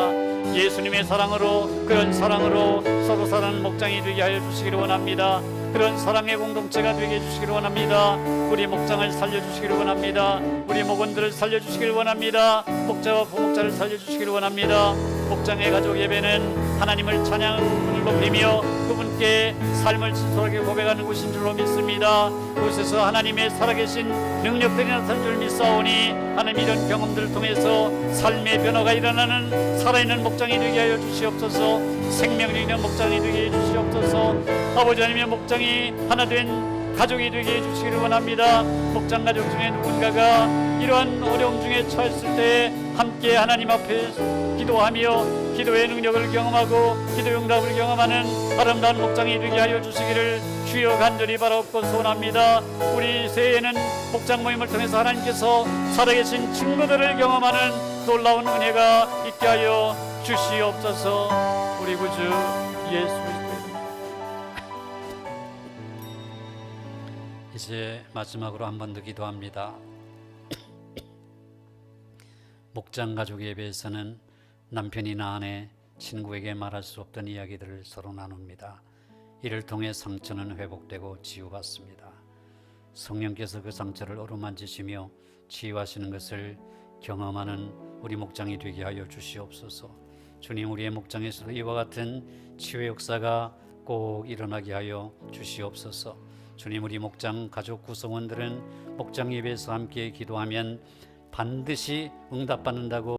예수님의 사랑으로, 그런 사랑으로 서로 사랑하는 목장이 되게 하여 주시기를 원합니다. 그런 사랑의 공동체가 되게 해주시기를 원합니다. 우리 목장을 살려주시기를 원합니다. 우리 목원들을 살려주시기를 원합니다. 목자와 부목자를 살려주시기를 원합니다. 목장의 가족 예배는 하나님을 찬양을 높이며 그분께 삶을 진솔하게 고백하는 곳인 줄로 믿습니다. 그곳에서 하나님의 살아계신 능력들이 나타난 줄 믿사오니 하나님, 이런 경험들을 통해서 삶의 변화가 일어나는 살아있는 목장이 되게 하여 주시옵소서. 생명력 있는 목장이 되게 해 주시옵소서. 아버지 하나님의 목장이 하나 된 가족이 되게 해주시기를 원합니다. 목장 가족 중에 누군가가 이러한 어려움 중에 처했을 때 함께 하나님 앞에 기도하며 기도의 능력을 경험하고 기도 응답을 경험하는 아름다운 목장이 되게 하여 주시기를 주여 간절히 바라옵고 소원합니다. 우리 새해에는 목장 모임을 통해서 하나님께서 살아계신 친구들을 경험하는 놀라운 은혜가 있게 하여 주시옵소서. 우리 구주 예수 이제 마지막으로 한 번 더 기도합니다. 목장 가족 예배에서는 남편이나 아내, 친구에게 말할 수 없던 이야기들을 서로 나눕니다. 이를 통해 상처는 회복되고 치유받습니다. 성령께서 그 상처를 어루만지시며 치유하시는 것을 경험하는 우리 목장이 되게 하여 주시옵소서. 주님, 우리의 목장에서도 이와 같은 치유의 역사가 꼭 일어나게 하여 주시옵소서. 주님, 우리 목장 가족 구성원들은 목장 예배에서 함께 기도하면 반드시 응답받는다고